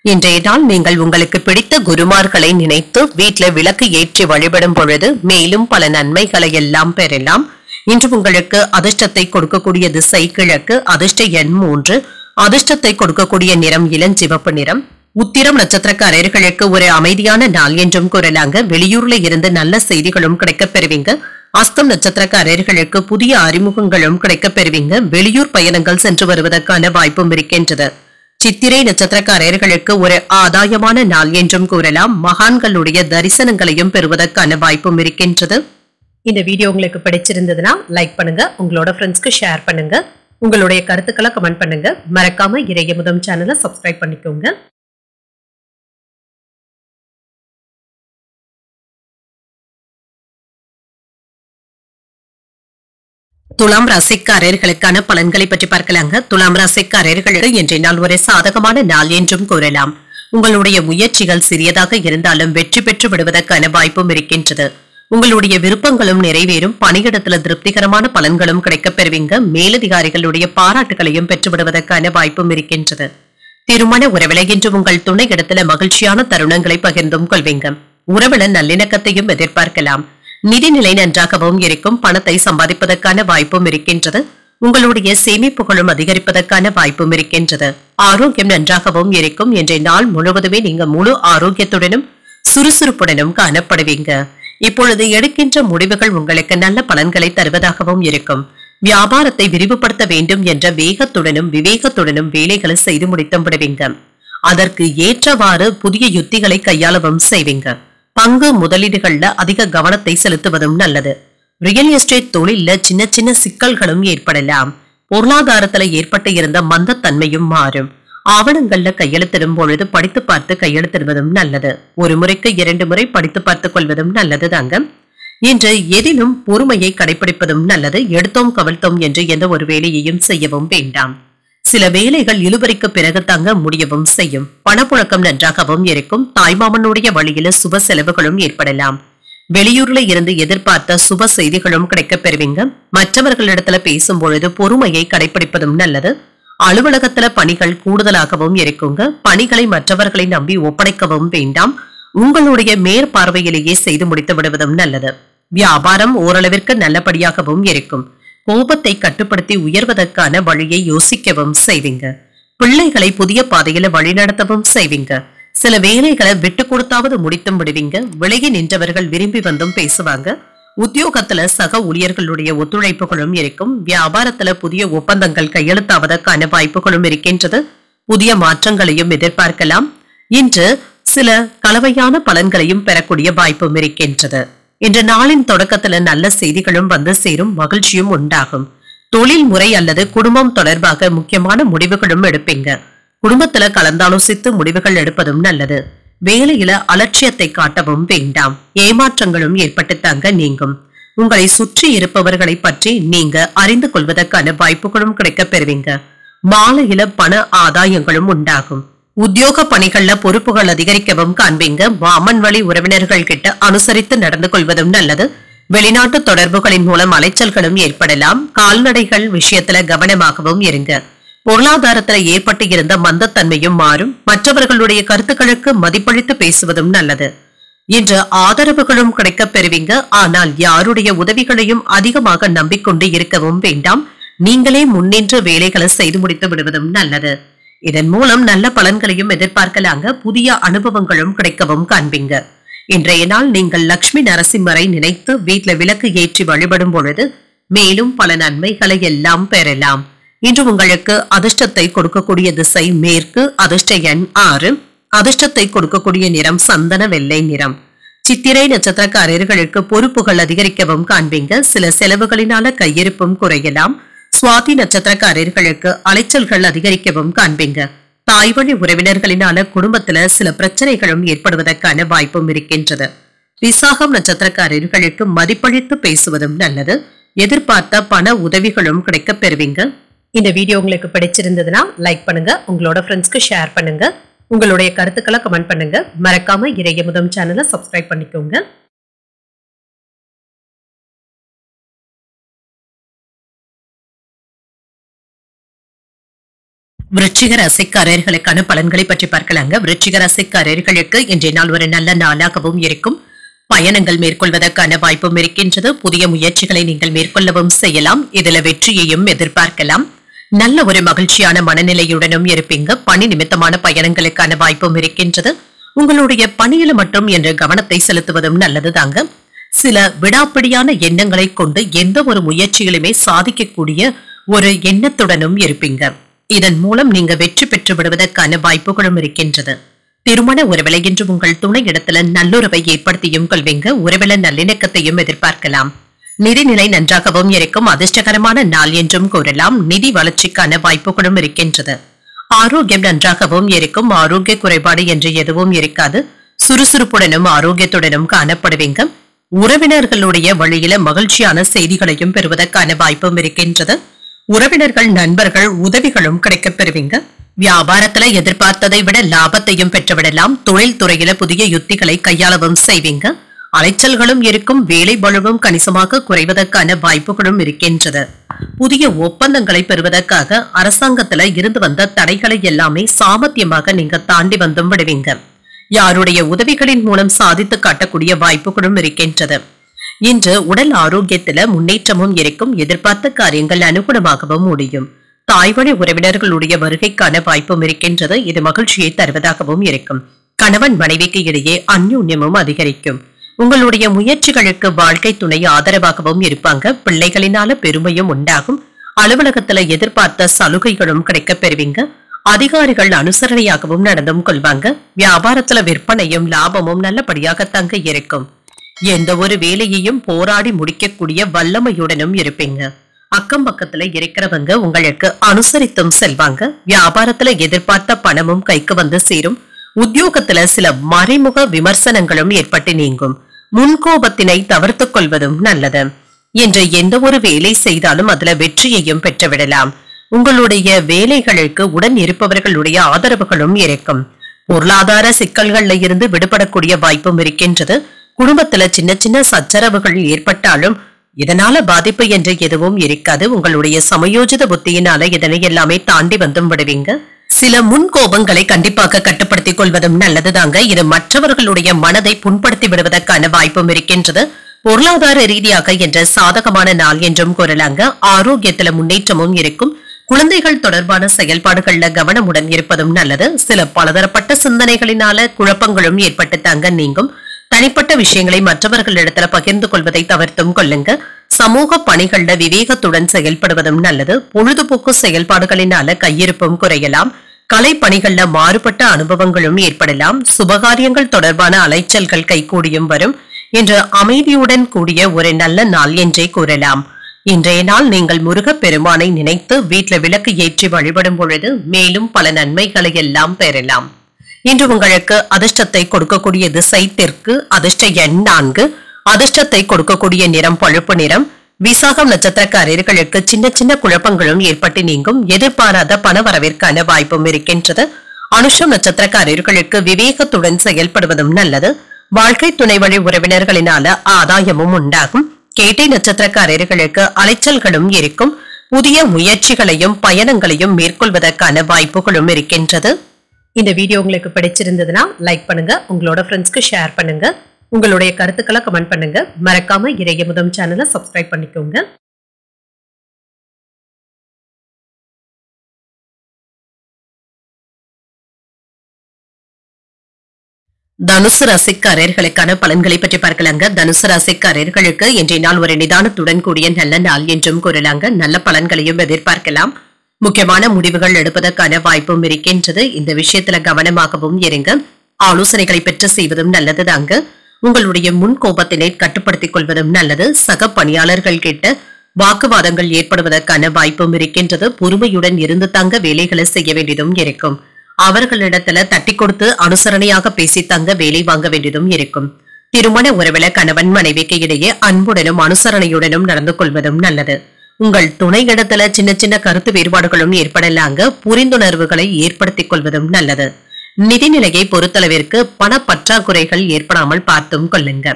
இன்றைய நாள் நீங்கள் உங்களுக்கு பிடித்த குருமார்களை நினைத்து வீட்டில விளக்கு ஏற்றி வழிபடும் பொழுது மேலும் பல நன்மைகளை எல்லாம் பெறலாம். இன்று உங்களுக்கு அதிர்ஷ்டத்தை கொடுக்கக்கூடிய திசை கிழக்கு. அதிர்ஷ்ட எண் 3. அதிர்ஷ்டத்தை கொடுக்கக்கூடிய நிறம் இளஞ்சிவப்பு நிறம். உத்திரம் நட்சத்திரக்காரர்களுக்கு ஒரு அமைதியான நாள் என்றும் கூறலாங்க. வெளியூர்ல இருந்து நல்ல செய்திகளும் கிடைக்கப் பெறுவீங்க. அஸ்தம் நட்சத்திரக்காரர்களுக்கு புதிய அறிமுகங்களும் கிடைக்கப் பெறுவீங்க. வெளியூர் பயணங்கள் சென்று வருவதற்கான வாய்ப்பும் இருக்கின்றது. சித்திரை நட்சத்திரக்காரர்களுக்கு ஒரு ஆதாயமான நாள் என்றும் கூறலாம். மகான்களுடைய தரிசனங்களையும் பெறுவதற்கான வாய்ப்பும் இருக்கின்றது. இந்த வீடியோ உங்களுக்கு பிடிச்சிருந்ததுன்னா லைக் பண்ணுங்க. உங்களோட ஃப்ரெண்ட்ஸ்க்கு ஷேர் பண்ணுங்க. உங்களுடைய கருத்துக்களை கமெண்ட் பண்ணுங்க. மறக்காம இறையமுதம் சேனலை சப்ஸ்கிரைப் பண்ணிக்கோங்க. துலாம் ராசிக்காரர்களுக்கான பலன்களை பற்றி பார்க்கலாங்க. துலாம் ராசிக்காரர்களுக்கு இன்றைய நாள் ஒரு சாதகமான நாள் என்றும் கூறலாம். உங்களுடைய முயற்சிகள் சிறியதாக இருந்தாலும் வெற்றி பெற்று விடுவதற்கான வாய்ப்பும் இருக்கின்றது. உங்களுடைய விருப்பங்களும் நிறைவேறும். பணியிடத்துல திருப்திகரமான பலன்களும் கிடைக்கப் பெறுவீங்க. மேலதிகாரிகளுடைய பாராட்டுகளையும் பெற்று விடுவதற்கான வாய்ப்பும் இருக்கின்றது. திருமண உறவில இன்று உங்கள் துணை இடத்துல மகிழ்ச்சியான தருணங்களை பகிர்ந்தும் கொள்வீங்க. உறவில நல்லிணக்கத்தையும் எதிர்பார்க்கலாம். நிதிநிலை நன்றாகவும் இருக்கும். பணத்தை சம்பாதிப்பதற்கான வாய்ப்பும் இருக்கின்றது. உங்களுடைய சேமிப்புகளும் அதிகரிப்பதற்கான வாய்ப்பும் இருக்கின்றது. ஆரோக்கியம் நன்றாகவும் இருக்கும். இன்றைய நாள் முழுவதுமே நீங்க முழு ஆரோக்கியத்துடனும் சுறுசுறுப்புடனும் காணப்படுவீங்க. இப்பொழுது எடுக்கின்ற முடிவுகள் உங்களுக்கு நல்ல பலன்களை தருவதாகவும் இருக்கும். வியாபாரத்தை விரிவுபடுத்த வேண்டும் என்ற வேகத்துடனும் விவேகத்துடனும் வேலைகளை செய்து முடித்தும் விடுவீங்க. அதற்கு ஏற்றவாறு புதிய யுத்திகளை கையாளவும் செய்வீங்க. பங்கு முதலீடுகள்ல அதிக கவனத்தை செலுத்துவதும் நல்லது. ரியல் எஸ்டேட் தொழில சின்ன சின்ன சிக்கல்களும் ஏற்படலாம். பொருளாதாரத்துல ஏற்பட்டு இருந்த மந்தத்தன்மையும் மாறும். ஆவணங்கள்ல கையெழுத்திடும் பொழுது படித்து பார்த்து கையெழுத்திடுவதும் நல்லது. ஒரு முறைக்கு 2 முறை படித்து பார்த்துக் கொள்வதும் நல்லது தாங்க. இன்று எதிலும் பொறுமையை கடைபிடிப்பதும் நல்லது. எடுத்தோம் கவிழ்த்தோம் என்று எந்த ஒரு வேலையையும் செய்யவும் வேண்டாம். சில வேலைகள் இழுபறிக்கு பிறகு தங்க முடியவும் செய்யும். பணப்புழக்கம் நன்றாகவும் இருக்கும். தாய்மாமனுடைய வழியில சுப செலவுகளும் ஏற்படலாம். வெளியூர்ல இருந்து எதிர்பார்த்த சுப செய்திகளும் கிடைக்கப் பெறுவீங்க. மற்றவர்களிடத்துல பேசும் பொழுது பொறுமையை கடைபிடிப்பதும் நல்லது. அலுவலகத்துல பணிகள் கூடுதலாகவும் இருக்குங்க. பணிகளை மற்றவர்களை நம்பி ஒப்படைக்கவும் வேண்டாம். உங்களுடைய மேற்பார்வையிலேயே செய்து முடித்து விடுவதும் நல்லது. வியாபாரம் ஓரளவிற்கு நல்லபடியாகவும் இருக்கும். கோபத்தை கட்டுப்படுத்தி உயர்வதற்கான வழியை யோசிக்கவும் செய்வீங்க. பிள்ளைகளை புதிய பாதையில வழிநடத்தவும் செய்வீங்க. சில வேலைகளை விட்டு கொடுத்தாவது முடித்தும் விடுவீங்க. விலகி நின்றவர்கள் விரும்பி வந்தும் பேசுவாங்க. உத்தியோகத்துல சக ஊழியர்களுடைய ஒத்துழைப்புகளும் இருக்கும். வியாபாரத்துல புதிய ஒப்பந்தங்கள் கையெழுத்தாவதற்கான வாய்ப்புகளும் இருக்கின்றது. புதிய மாற்றங்களையும் எதிர்பார்க்கலாம். இன்று சில கலவையான பலன்களையும் பெறக்கூடிய வாய்ப்பும் இருக்கின்றது. இன்று நாளின் தொடக்கத்துல நல்ல செய்திகளும் வந்து சேரும். மகிழ்ச்சியும் உண்டாகும். தொழில் முறை அல்லது குடும்பம் தொடர்பாக முக்கியமான முடிவுகளும் எடுப்பீங்க. குடும்பத்துல கலந்தாலோசித்து முடிவுகள் எடுப்பதும் நல்லது. வேலையில அலட்சியத்தை காட்டவும் வேண்டாம். ஏமாற்றங்களும் ஏற்பட்டு தாங்க நீங்கும். உங்களை சுற்றி இருப்பவர்களை பற்றி நீங்க அறிந்து கொள்வதற்கான வாய்ப்புகளும் கிடைக்கப் பெறுவீங்க. மாலையில பண ஆதாயங்களும் உண்டாகும். உத்தியோக பணிகள்ல பொறுப்புகள் அதிகரிக்கவும் காண்பீங்க. மாமன் வழி உறவினர்கள் கிட்ட அனுசரித்து நடந்து கொள்வதும் நல்லது. வெளிநாட்டு தொடர்புகளின் மூலம் அலைச்சல்களும் ஏற்படலாம். கால்நடைகள் விஷயத்துல கவனமாகவும் இருங்க. பொருளாதாரத்துல ஏற்பட்டு இருந்த மந்தத்தன்மையும் மாறும். மற்றவர்களுடைய கருத்துக்களுக்கு மதிப்பளித்து பேசுவதும் நல்லது. இன்று ஆதரவுகளும் கிடைக்கப் பெறுவீங்க. ஆனால் யாருடைய உதவிகளையும் அதிகமாக நம்பிக்கொண்டு இருக்கவும் வேண்டாம். நீங்களே முன்னின்று வேலைகளை செய்து முடித்து விடுவதும் நல்லது. இதன் மூலம் நல்ல பலன்களையும் எதிர்பார்க்கலாங்க. புதிய அனுபவங்களும் கிடைக்கவும் காண்பீங்க. இன்றைய நாள் நீங்கள் லட்சுமி நரசிம்மரை நினைத்து வீட்டுல விளக்கு ஏற்றி வழிபடும் பொழுது மேலும் பல நன்மைகளை எல்லாம் பெறலாம். இன்று உங்களுக்கு அதிர்ஷ்டத்தை கொடுக்கக்கூடிய திசை மேற்கு. அதிர்ஷ்ட எண் 6. அதிர்ஷ்டத்தை கொடுக்கக்கூடிய நிறம் சந்தன வெள்ளை நிறம். சித்திரை நட்சத்திரக்காரர்களுக்கு பொறுப்புகள் அதிகரிக்கவும் காண்பீங்க. சில செலவுகளினால கையிருப்பும் குறையலாம். சுவாதி நட்சத்திரக்காரர்களுக்கு அலைச்சல்கள் அதிகரிக்கவும் காண்பீங்க. தாய்வழி உறவினர்களினால குடும்பத்துல சில பிரச்சனைகளும் ஏற்படுவதற்கான வாய்ப்பும் இருக்கின்றது. விசாகம் நட்சத்திரக்காரர்களுக்கு மதிப்பளித்து பேசுவதும் நல்லது. எதிர்பார்த்த பண உதவிகளும் கிடைக்க பெறுவீங்க. இந்த வீடியோ உங்களுக்கு பிடிச்சிருந்ததுன்னா லைக் பண்ணுங்க, உங்களோட ஃப்ரெண்ட்ஸ்க்கு ஷேர் பண்ணுங்க, உங்களுடைய கருத்துக்களை கமெண்ட் பண்ணுங்க. மறக்காம இறையமுதம் சேனலை சப்ஸ்கிரைப் பண்ணிக்கோங்க. விருச்சிக ராசிக்காரர்களுக்கான பலன்களை பற்றி பார்க்கலாங்க. விருச்சிக ராசிக்காரர்களுக்கு இன்றைய நாள் ஒரு நல்ல நாளாகவும் இருக்கும். பயணங்கள் மேற்கொள்வதற்கான வாய்ப்பும் இருக்கின்றது. புதிய முயற்சிகளை நீங்கள் மேற்கொள்ளவும் செய்யலாம். இதுல வெற்றியையும் எதிர்பார்க்கலாம். நல்ல ஒரு மகிழ்ச்சியான மனநிலையுடனும் இருப்பீங்க. பணி நிமித்தமான பயணங்களுக்கான வாய்ப்பும் இருக்கின்றது. உங்களுடைய பணியில மட்டும் என்ற கவனத்தை செலுத்துவதும் நல்லதுதாங்க. சில விடாப்பிடியான எண்ணங்களை கொண்டு எந்த ஒரு முயற்சிகளுமே சாதிக்கக்கூடிய ஒரு எண்ணத்துடனும் இருப்பீங்க. இதன் மூலம் நீங்க வெற்றி பெற்று விடுவதற்கான வாய்ப்புகளும் இருக்கின்றது. திருமண உறவில இன்று உங்கள் துணை இடத்துல நல்லுறவை ஏற்படுத்தியும் கொள்வீங்க. உறவில நல்லிணக்கத்தையும் எதிர்பார்க்கலாம். நிதிநிலை நன்றாகவும் இருக்கும். அதிர்ஷ்டகரமான நாள் என்றும் கூறலாம். நிதி வளர்ச்சிக்கான வாய்ப்புகளும் இருக்கின்றது. ஆரோக்கியம் நன்றாகவும் இருக்கும். ஆரோக்கிய குறைபாடு என்று எதுவும் இருக்காது. சுறுசுறுப்புடனும் ஆரோக்கியத்துடனும் காணப்படுவீங்க. உறவினர்களுடைய வழியில மகிழ்ச்சியான செய்திகளையும் பெறுவதற்கான வாய்ப்பும் இருக்கின்றது. உறவினர்கள் நண்பர்கள் உதவிகளும் கிடைக்க பெறுவீங்க. வியாபாரத்துல எதிர்பார்த்ததை விட லாபத்தையும் பெற்றுவிடலாம். தொழில் துறையில புதிய யுத்திகளை கையாளவும் செய்வீங்க. அலைச்சல்களும் இருக்கும். வேலை பளுவும் கணிசமாக குறைவதற்கான வாய்ப்புகளும் இருக்கின்றது. புதிய ஒப்பந்தங்களை பெறுவதற்காக அரசாங்கத்துல இருந்து வந்த தடைகளை எல்லாமே சாமர்த்தியமாக நீங்க தாண்டி வந்தும் விடுவீங்க. யாருடைய உதவிகளின் மூலம் சாதித்து காட்டக்கூடிய வாய்ப்புகளும் இருக்கின்றது. இன்று உடல் ஆரோக்கியத்துல முன்னேற்றமும் இருக்கும். எதிர்பார்த்த காரியங்கள் அனுகூலமாகவும் முடியும். தாய்வழி உறவினர்களுடைய வருகைக்கான வாய்ப்பும் இருக்கின்றது. இது மகிழ்ச்சியை தருவதாகவும் இருக்கும். கணவன் மனைவிக்கு இடையே அந்யோன்யமும் அதிகரிக்கும். உங்களுடைய முயற்சிகளுக்கு வாழ்க்கை துணை ஆதரவாகவும் இருப்பாங்க. பிள்ளைகளினால பெருமையும் உண்டாகும். அலுவலகத்துல எதிர்பார்த்த சலுகைகளும் கிடைக்க பெறுவீங்க. அதிகாரிகள் அனுசரணையாகவும் நடந்தும் கொள்வாங்க. வியாபாரத்துல விற்பனையும் லாபமும் நல்லபடியாக தங்க இருக்கும். எந்த ஒரு வேலையையும் போராடி முடிக்கக்கூடிய வல்லமையுடனும் இருப்பீங்க. அக்கம் பக்கத்துல இருக்கிறவங்க உங்களுக்கு அனுசரித்தும் செல்வாங்க. வியாபாரத்துல எதிர்பார்த்த பணமும் கைக்கு வந்து சேரும். உத்தியோகத்துல சில மறைமுக விமர்சனங்களும் ஏற்பட்டு நீங்கும். முன்கோபத்தினை தவிர்த்துக் கொள்வதும் நல்லது. இன்று எந்த ஒரு வேலை செய்தாலும் அதுல வெற்றியையும் பெற்றுவிடலாம். உங்களுடைய வேலைகளுக்கு உடன் இருப்பவர்களுடைய ஆதரவுகளும் இருக்கும். பொருளாதார சிக்கல்கள்ல இருந்து விடுபடக்கூடிய வாய்ப்பும் இருக்கின்றது. குடும்பத்துல சின்ன சின்ன சச்சரவுகள் ஏற்பட்டாலும் இதனால பாதிப்பு என்று எதுவும் இருக்காது. உங்களுடைய சமயோஜித புத்தியினால இதனை எல்லாமே தாண்டி வந்தும் விடுவீங்க. சில முன்கோபங்களை கண்டிப்பாக கட்டுப்படுத்திக் கொள்வதும் நல்லதுதாங்க. இது மற்றவர்களுடைய மனதை புண்படுத்தி விடுவதற்கான வாய்ப்பும் இருக்கின்றது. பொருளாதார ரீதியாக என்ற சாதகமான நாள் என்றும் கூறலாங்க. ஆரோக்கியத்துல முன்னேற்றமும் இருக்கும். குழந்தைகள் தொடர்பான செயல்பாடுகள்ல கவனமுடன் இருப்பதும் நல்லது. சில பலதரப்பட்ட சிந்தனைகளினால குழப்பங்களும் ஏற்பட்டு தாங்க நீங்கும். தனிப்பட்ட விஷயங்களை மற்றவர்களிடத்துல பகிர்ந்து கொள்வதை தவிர்த்தும் கொள்ளுங்க. சமூக பணிகள்ல விவேகத்துடன் செயல்படுவதும் நல்லது. பொழுதுபோக்கு செயல்பாடுகளினால கையிருப்பும் குறையலாம். கலை பணிகள்ல மாறுபட்ட அனுபவங்களும் ஏற்படலாம். சுபகாரியங்கள் தொடர்பான அலைச்சல்கள் கைகூடியும் வரும். இன்று அமைதியுடன் கூடிய ஒரு நல்ல நாள் என்றே கூறலாம். இன்றைய நாள் நீங்கள் முருகப் பெருமானை நினைத்து வீட்டுல விளக்கு ஏற்றி வழிபடும் பொழுது மேலும் பல நன்மைகளை எல்லாம் பெறலாம். இன்று உங்களுக்கு அதிர்ஷ்டத்தை கொடுக்கக்கூடிய திசை தெற்கு. அதிர்ஷ்ட எண் 4. அதிர்ஷ்டத்தை கொடுக்கக்கூடிய நிறம் பழுப்பு நிறம். விசாகம் நட்சத்திரக்காரர்களுக்கு சின்ன சின்ன குழப்பங்களும் ஏற்பட்டு நீங்கும். எதிர்பாராத பண வரவிற்கான வாய்ப்பும் இருக்கின்றது. அனுஷம் நட்சத்திரக்காரர்களுக்கு விவேகத்துடன் செயல்படுவதும் நல்லது. வாழ்க்கை துணை வழி உறவினர்களினால ஆதாயமும் உண்டாகும். கேட்டை நட்சத்திரக்காரர்களுக்கு அலைச்சல்களும் இருக்கும். புதிய முயற்சிகளையும் பயணங்களையும் மேற்கொள்வதற்கான வாய்ப்புகளும் இருக்கின்றது. இந்த வீடியோ உங்களுக்கு பிடிச்சிருந்ததுன்னா லைக் பண்ணுங்க, உங்களோட ஃப்ரெண்ட்ஸ்க்கு ஷேர் பண்ணுங்க, உங்களுடைய கருத்துக்களை கமெண்ட் பண்ணுங்க. மறக்காம இறையமுதம் சேனலை சப்ஸ்கிரைப் பண்ணிக்கோங்க. தனுசு ராசிக்காரர்களுக்கான பலன்களை பற்றி பார்க்கலாங்க. தனுசு ராசிக்காரர்களுக்கு இன்றைய நாள் ஒரு நிதானத்துடன் கூடிய நல்ல நாள் என்றும் கூறலாங்க. நல்ல பலன்களையும் எதிர்பார்க்கலாம். முக்கியமான முடிவுகள் எடுப்பதற்கான வாய்ப்பும் இருக்கின்றது. இந்த விஷயத்துல கவனமாகவும் இருங்க. ஆலோசனைகளை பெற்று செய்வதும் நல்லதுதாங்க. உங்களுடைய முன் கோபத்தினை கட்டுப்படுத்திக் கொள்வதும் நல்லது. சக பணியாளர்கள் கிட்ட வாக்குவாதங்கள் ஏற்படுவதற்கான வாய்ப்பும் இருக்கின்றது. பொறுமையுடன் இருந்து தங்க வேலைகளை செய்ய வேண்டியதும் இருக்கும். அவர்களிடத்துல தட்டி கொடுத்து அனுசரணையாக பேசி தங்க வேலை வாங்க வேண்டியதும் இருக்கும். திருமண உறவில கணவன் மனைவிக்கு இடையே அன்புடனும் அனுசரணையுடனும் நடந்து கொள்வதும் நல்லது. உங்கள் துணை இடத்துல சின்ன சின்ன கருத்து வேறுபாடுகளும் ஏற்படலாங்க. புரிந்துணர்வுகளை ஏற்படுத்திக் கொள்வதும் நல்லது. நிதிநிலையை பொறுத்தளவிற்கு பண பற்றாக்குறைகள் ஏற்படாமல் பார்த்தும் கொள்ளுங்க.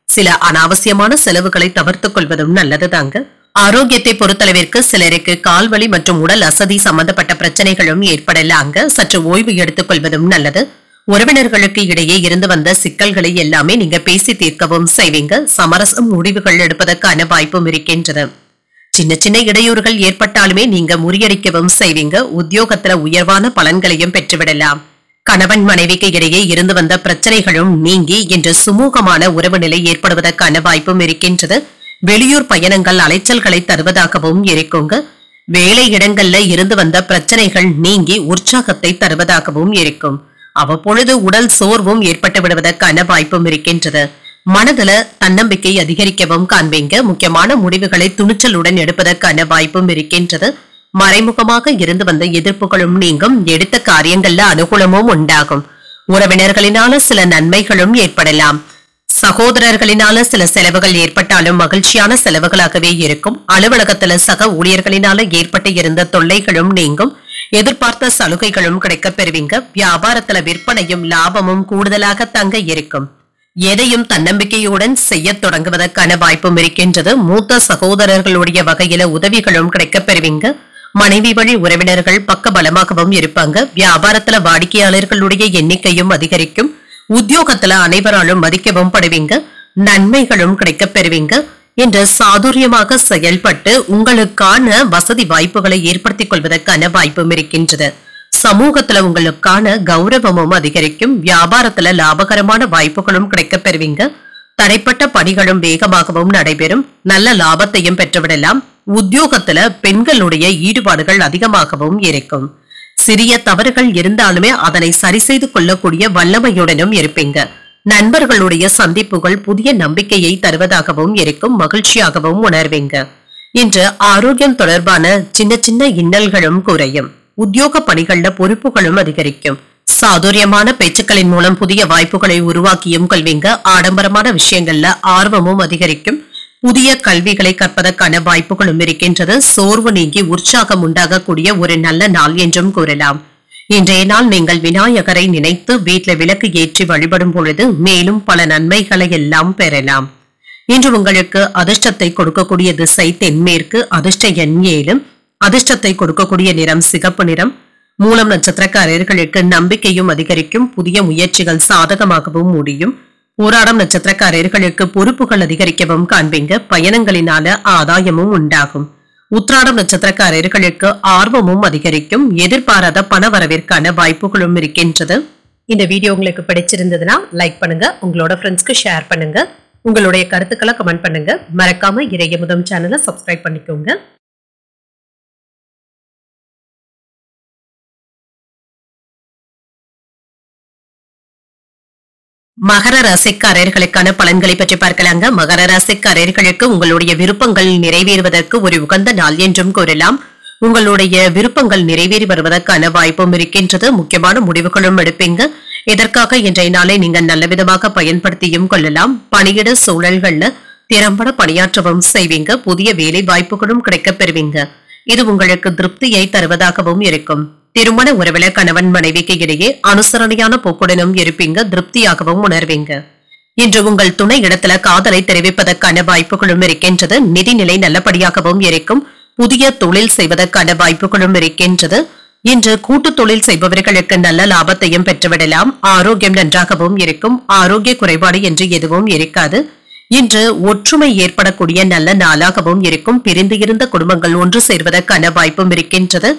சில அனாவசியமான செலவுகளை தவிர்த்துக் கொள்வதும் நல்லது தாங்க. ஆரோக்கியத்தை பொறுத்தளவிற்கு சிலருக்கு கால்வலி மற்றும் உடல் அசதி சம்பந்தப்பட்ட பிரச்சனைகளும் ஏற்படலாங்க. சற்று ஓய்வு எடுத்துக் கொள்வதும் நல்லது. உறவினர்களுக்கு இடையே இருந்து வந்த சிக்கல்களை எல்லாமே நீங்க பேசி தீர்க்கவும் செய்வீங்க. சமரசம் முடிவுகள் எடுப்பதற்கான வாய்ப்பும் இருக்கின்றது. சின்ன சின்ன இடையூறுகள் ஏற்பட்டாலுமே நீங்க முறியடிக்கவும் செய்வீங்க. உத்தியோகத்துல உயர்வான பலன்களையும் பெற்றுவிடலாம். கணவன் மனைவிக்கு இடையே இருந்து வந்த பிரச்சனைகளும் நீங்கி இன்று சுமூகமான உறவு நிலை ஏற்படுவதற்கான வாய்ப்பும் இருக்கின்றது. வெளியூர் பயணங்கள் அலைச்சல்களை தருவதாகவும் இருக்குங்க. வேலை இடங்கள்ல இருந்து வந்த பிரச்சனைகள் நீங்கி உற்சாகத்தை தருவதாகவும் இருக்கும். அவ்வப்பொழுது உடல் சோர்வும் ஏற்பட்டு விடுவதற்கான வாய்ப்பும் இருக்கின்றது. மனதுல தன்னம்பிக்கை அதிகரிக்கவும் காண்பீங்க. முக்கியமான முடிவுகளை துணிச்சலுடன் எடுப்பதற்கான வாய்ப்பும் இருக்கின்றது. மறைமுகமாக இருந்து வந்த எதிர்ப்புகளும் நீங்கும். எடுத்த காரியங்கள்ல அனுகூலமும் உண்டாகும். உறவினர்களினால சில நன்மைகளும் ஏற்படலாம். சகோதரர்களினால சில செலவுகள் ஏற்பட்டாலும் மகிழ்ச்சியான செலவுகளாகவே இருக்கும். அலுவலகத்துல சக ஊழியர்களினால ஏற்பட்டு இருந்த தொல்லைகளும் நீங்கும். எதிர்பார்த்த சலுகைகளும் கிடைக்கப் பெறுவீங்க. வியாபாரத்துல விற்பனையும் லாபமும் கூடுதலாக தங்க இருக்கும். எதையும் தன்னம்பிக்கையுடன் செய்ய தொடங்குவதற்கான வாய்ப்பும் இருக்கின்றது. மூத்த சகோதரர்களுடைய வகையில உதவிகளும் கிடைக்கப் பெறுவீங்க. மனைவி வழி உறவினர்கள் பக்க பலமாகவும் இருப்பாங்க. வியாபாரத்துல வாடிக்கையாளர்களுடைய எண்ணிக்கையும் அதிகரிக்கும். உத்தியோகத்துல அனைவராலும் மதிக்கவும் படுவீங்க. நன்மைகளும் கிடைக்கப் பெறுவீங்க. என்று சாதுரியமாக செயல்பட்டு உங்களுக்கான வசதி வாய்ப்புகளை ஏற்படுத்திக் கொள்வதற்கான வாய்ப்பும் இருக்கின்றது. சமூகத்துல உங்களுக்கான கௌரவமும் அதிகரிக்கும். வியாபாரத்துல லாபகரமான வாய்ப்புகளும் கிடைக்கப் பெறுவீங்க. தடைப்பட்ட பணிகளும் வேகமாகவும் நடைபெறும். நல்ல லாபத்தையும் பெற்றுவிடலாம். உத்தியோகத்துல பெண்களுடைய ஈடுபாடுகள் அதிகமாகவும் இருக்கும். சிறிய தவறுகள் இருந்தாலுமே அதனை சரி செய்து கொள்ளக்கூடிய வல்லமையுடனும் இருப்பீங்க. நண்பர்களுடைய சந்திப்புகள் புதிய நம்பிக்கையை தருவதாகவும் இருக்கும். மகிழ்ச்சியாகவும் உணர்வீங்க. இன்று ஆரோக்கியம் தொடர்பான சின்ன சின்ன இன்னல்களும் குறையும். உத்தியோக பணிகள்ல பொறுப்புகளும் அதிகரிக்கும். சாதுரியமான பேச்சுக்களின் மூலம் புதிய வாய்ப்புகளை உருவாக்கியும் கொள்வீங்க. ஆடம்பரமான விஷயங்கள்ல ஆர்வமும் அதிகரிக்கும். புதிய கல்விகளை கற்பதற்கான வாய்ப்புகளும் இருக்கின்றது. சோர்வு நீங்கி உற்சாகம் உண்டாகக்கூடிய ஒரு நல்ல நாள் என்றும் கூறலாம். இன்றைய நாள் நீங்கள் விநாயகரை நினைத்து வீட்டில் விளக்கு ஏற்றி வழிபடும் பொழுது மேலும் பல நன்மைகளை எல்லாம் பெறலாம். இன்று உங்களுக்கு அதிர்ஷ்டத்தை கொடுக்கக்கூடிய திசை தென்மேற்கு. அதிர்ஷ்ட எண் 7. அதிர்ஷ்டத்தை கொடுக்கக்கூடிய நிறம் சிகப்பு நிறம். மூலம் நட்சத்திரக்காரர்களுக்கு நம்பிக்கையும் அதிகரிக்கும். புதிய முயற்சிகள் சாதகமாகவும் முடியும். போராடம் நட்சத்திரக்காரர்களுக்கு பொறுப்புகள் அதிகரிக்கவும் காண்பீங்க. பயணங்களினால ஆதாயமும் உண்டாகும். உத்திராடம் நட்சத்திரக்காரர்களுக்கு ஆர்வமும் அதிகரிக்கும். எதிர்பாராத பண வரவிற்கான வாய்ப்புகளும் இருக்கின்றது. இந்த வீடியோ உங்களுக்கு பிடிச்சிருந்ததுன்னா லைக் பண்ணுங்க. உங்களோட ஃப்ரெண்ட்ஸ்க்கு ஷேர் பண்ணுங்க. உங்களுடைய கருத்துக்களை கமெண்ட் பண்ணுங்க. மறக்காம இறையமுதம் சேனலை சப்ஸ்கிரைப் பண்ணிக்கோங்க. மகர ராசிக்காரர்களுக்கான பலன்களை பற்றி பார்க்கலாங்க. மகர ராசிக்காரர்களுக்கு உங்களுடைய விருப்பங்கள் நிறைவேறுவதற்கு ஒரு உகந்த நாள் என்றும் கூறலாம். உங்களுடைய விருப்பங்கள் நிறைவேறி வருவதற்கான வாய்ப்பும் இருக்கின்றது. முக்கியமான முடிவுகளும் எடுப்பீங்க. இதற்காக இன்றைய நாளை நீங்க நல்ல விதமாக பயன்படுத்தியும் கொள்ளலாம். பணியிட சூழல்கள்ல திறம்பட பணியாற்றவும் செய்வீங்க. புதிய வேலை வாய்ப்புகளும் கிடைக்கப் பெறுவீங்க. இது உங்களுக்கு திருப்தியை தருவதாகவும் இருக்கும். திருமண உறவில கணவன் மனைவிக்கு இடையே அனுசரணையான போக்குடனும் இருப்பீங்க. திருப்தியாகவும் உணர்வீங்க. இன்று உங்கள் துணை இடத்துல காதலை தெரிவிப்பதற்கான வாய்ப்புகளும் இருக்கின்றது. நிதிநிலை நல்லபடியாகவும் இருக்கும். புதிய தொழில் செய்வதற்கான வாய்ப்புகளும் இருக்கின்றது. இன்று கூட்டு தொழில் செய்பவர்களுக்கு நல்ல லாபத்தையும் பெற்றுவிடலாம். ஆரோக்கியம் நன்றாகவும் இருக்கும். ஆரோக்கிய குறைபாடு என்று எதுவும் இருக்காது. இன்று ஒற்றுமை ஏற்படக்கூடிய நல்ல நாளாகவும் இருக்கும். பிரிந்து இருந்த குடும்பங்கள் ஒன்று சேர்வதற்கான வாய்ப்பும் இருக்கின்றது.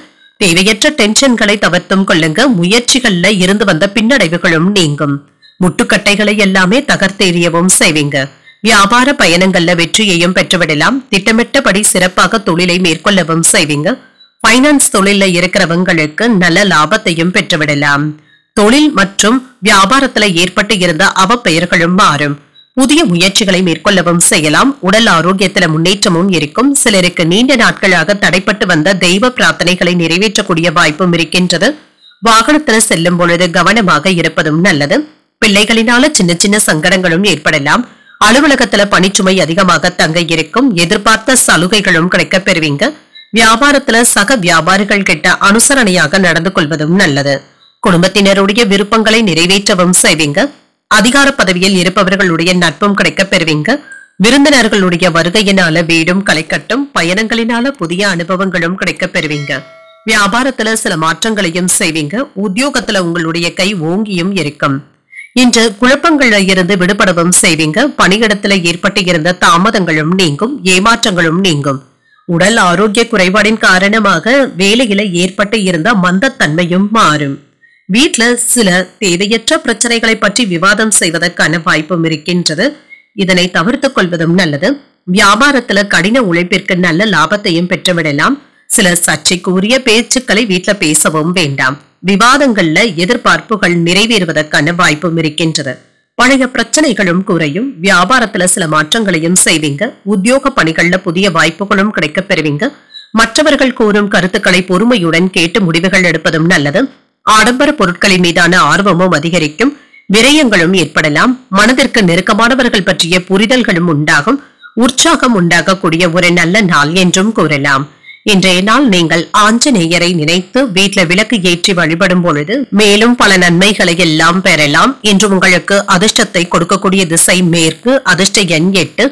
தேவையற்ற டென்ஷன்களை தவிர்த்தும் கொள்ளுங்க. முயற்சிகள்ல இருந்து வந்த பின்னடைவுகளும் நீங்கும். முட்டுக்கட்டைகளை எல்லாமே தகர்த்தெறியவும் செய்வீங்க. வியாபார பயணங்கள்ல வெற்றியையும் பெற்றுவிடலாம். திட்டமிட்டபடி சிறப்பாக தொழிலை மேற்கொள்ளவும் செய்வீங்க. பைனான்ஸ் தொழில இருக்கிறவங்களுக்கு நல்ல லாபத்தையும் பெற்றுவிடலாம். தொழில் மற்றும் வியாபாரத்துல ஏற்பட்டு இருந்த அவப்பெயர்களும் மாறும். புதிய முயற்சிகளை மேற்கொள்ளவும் செய்யலாம். உடல் ஆரோக்கியத்துல முன்னேற்றமும் இருக்கும். சிலருக்கு நீண்ட நாட்களாக தடைப்பட்டு வந்த தெய்வ பிரார்த்தனைகளை நிறைவேற்றக்கூடிய வாய்ப்பும் இருக்கின்றது. வாகனத்துல செல்லும் பொழுது கவனமாக இருப்பதும் நல்லது. பிள்ளைகளினால சின்ன சின்ன சங்கடங்களும் ஏற்படலாம். அலுவலகத்துல பணிச்சுமை அதிகமாக தங்க இருக்கும். எதிர்பார்த்த சலுகைகளும் கிடைக்கப் பெறுவீங்க. வியாபாரத்துல சக வியாபாரிகள் கிட்ட அனுசரணையாக நடந்து கொள்வதும் நல்லது. குடும்பத்தினருடைய விருப்பங்களை நிறைவேற்றவும் செய்வீங்க. அதிகார பதவியில் இருப்பவர்களுடைய நட்பும் கிடைக்கப் பெறுவீங்க. விருந்தினர்களுடைய வருகையினால வீடும் களைக்கட்டும். பயணங்களினால புதிய அனுபவங்களும் கிடைக்கப் பெறுவீங்க. வியாபாரத்துல சில மாற்றங்களையும் செய்வீங்க. உத்தியோகத்துல உங்களுடைய கை ஓங்கியும் இருக்கும். இன்று குழப்பங்கள்ல இருந்து விடுபடவும் செய்வீங்க. பணியிடத்துல ஏற்பட்டு இருந்த தாமதங்களும் நீங்கும். ஏமாற்றங்களும் நீங்கும். உடல் ஆரோக்கிய குறைபாடின் காரணமாக வேலையில ஏற்பட்டு இருந்த மந்தத்தன்மையும் மாறும். வீட்டுல சில தேவையற்ற பிரச்சனைகளை பற்றி விவாதம் செய்வதற்கான வாய்ப்பும் இருக்கின்றது. இதனை தவிர்த்துக் கொள்வதும் நல்லது. வியாபாரத்துல கடின உழைப்பிற்கு நல்ல லாபத்தையும் பெற்றுவிடலாம். சில சர்ச்சைக்குரிய பேச்சுக்களை வீட்டுல பேசவும் வேண்டாம். விவாதங்கள்ல எதிர்பார்ப்புகள் நிறைவேறுவதற்கான வாய்ப்பும் இருக்கின்றது. பழைய பிரச்சனைகளும் குறையும். வியாபாரத்துல சில மாற்றங்களையும் செய்வீங்க. உத்தியோக பணிகள்ல புதிய வாய்ப்புகளும் கிடைக்கப் பெறுவீங்க. மற்றவர்கள் கூறும் கருத்துக்களை பொறுமையுடன் கேட்டு முடிவுகள் எடுப்பதும் நல்லது. ஆடம்பர பொருட்களின் மீதான ஆர்வமும் அதிகரிக்கும். விரயங்களும் ஏற்படலாம். மனதிற்கு நெருக்கமானவர்கள் பற்றிய புரிதல்களும் உண்டாகும். உற்சாகம் உண்டாகக்கூடிய ஒரு நல்ல நாள் என்றும் கூறலாம். இன்றைய நாள் நீங்கள் ஆஞ்சநேயரை நினைத்து வீட்டுல விளக்கு ஏற்றி வழிபடும் பொழுது மேலும் பல நன்மைகளை எல்லாம் பெறலாம். இன்று உங்களுக்கு அதிர்ஷ்டத்தை கொடுக்கக்கூடிய திசை மேற்கு. அதிர்ஷ்ட எண் 8.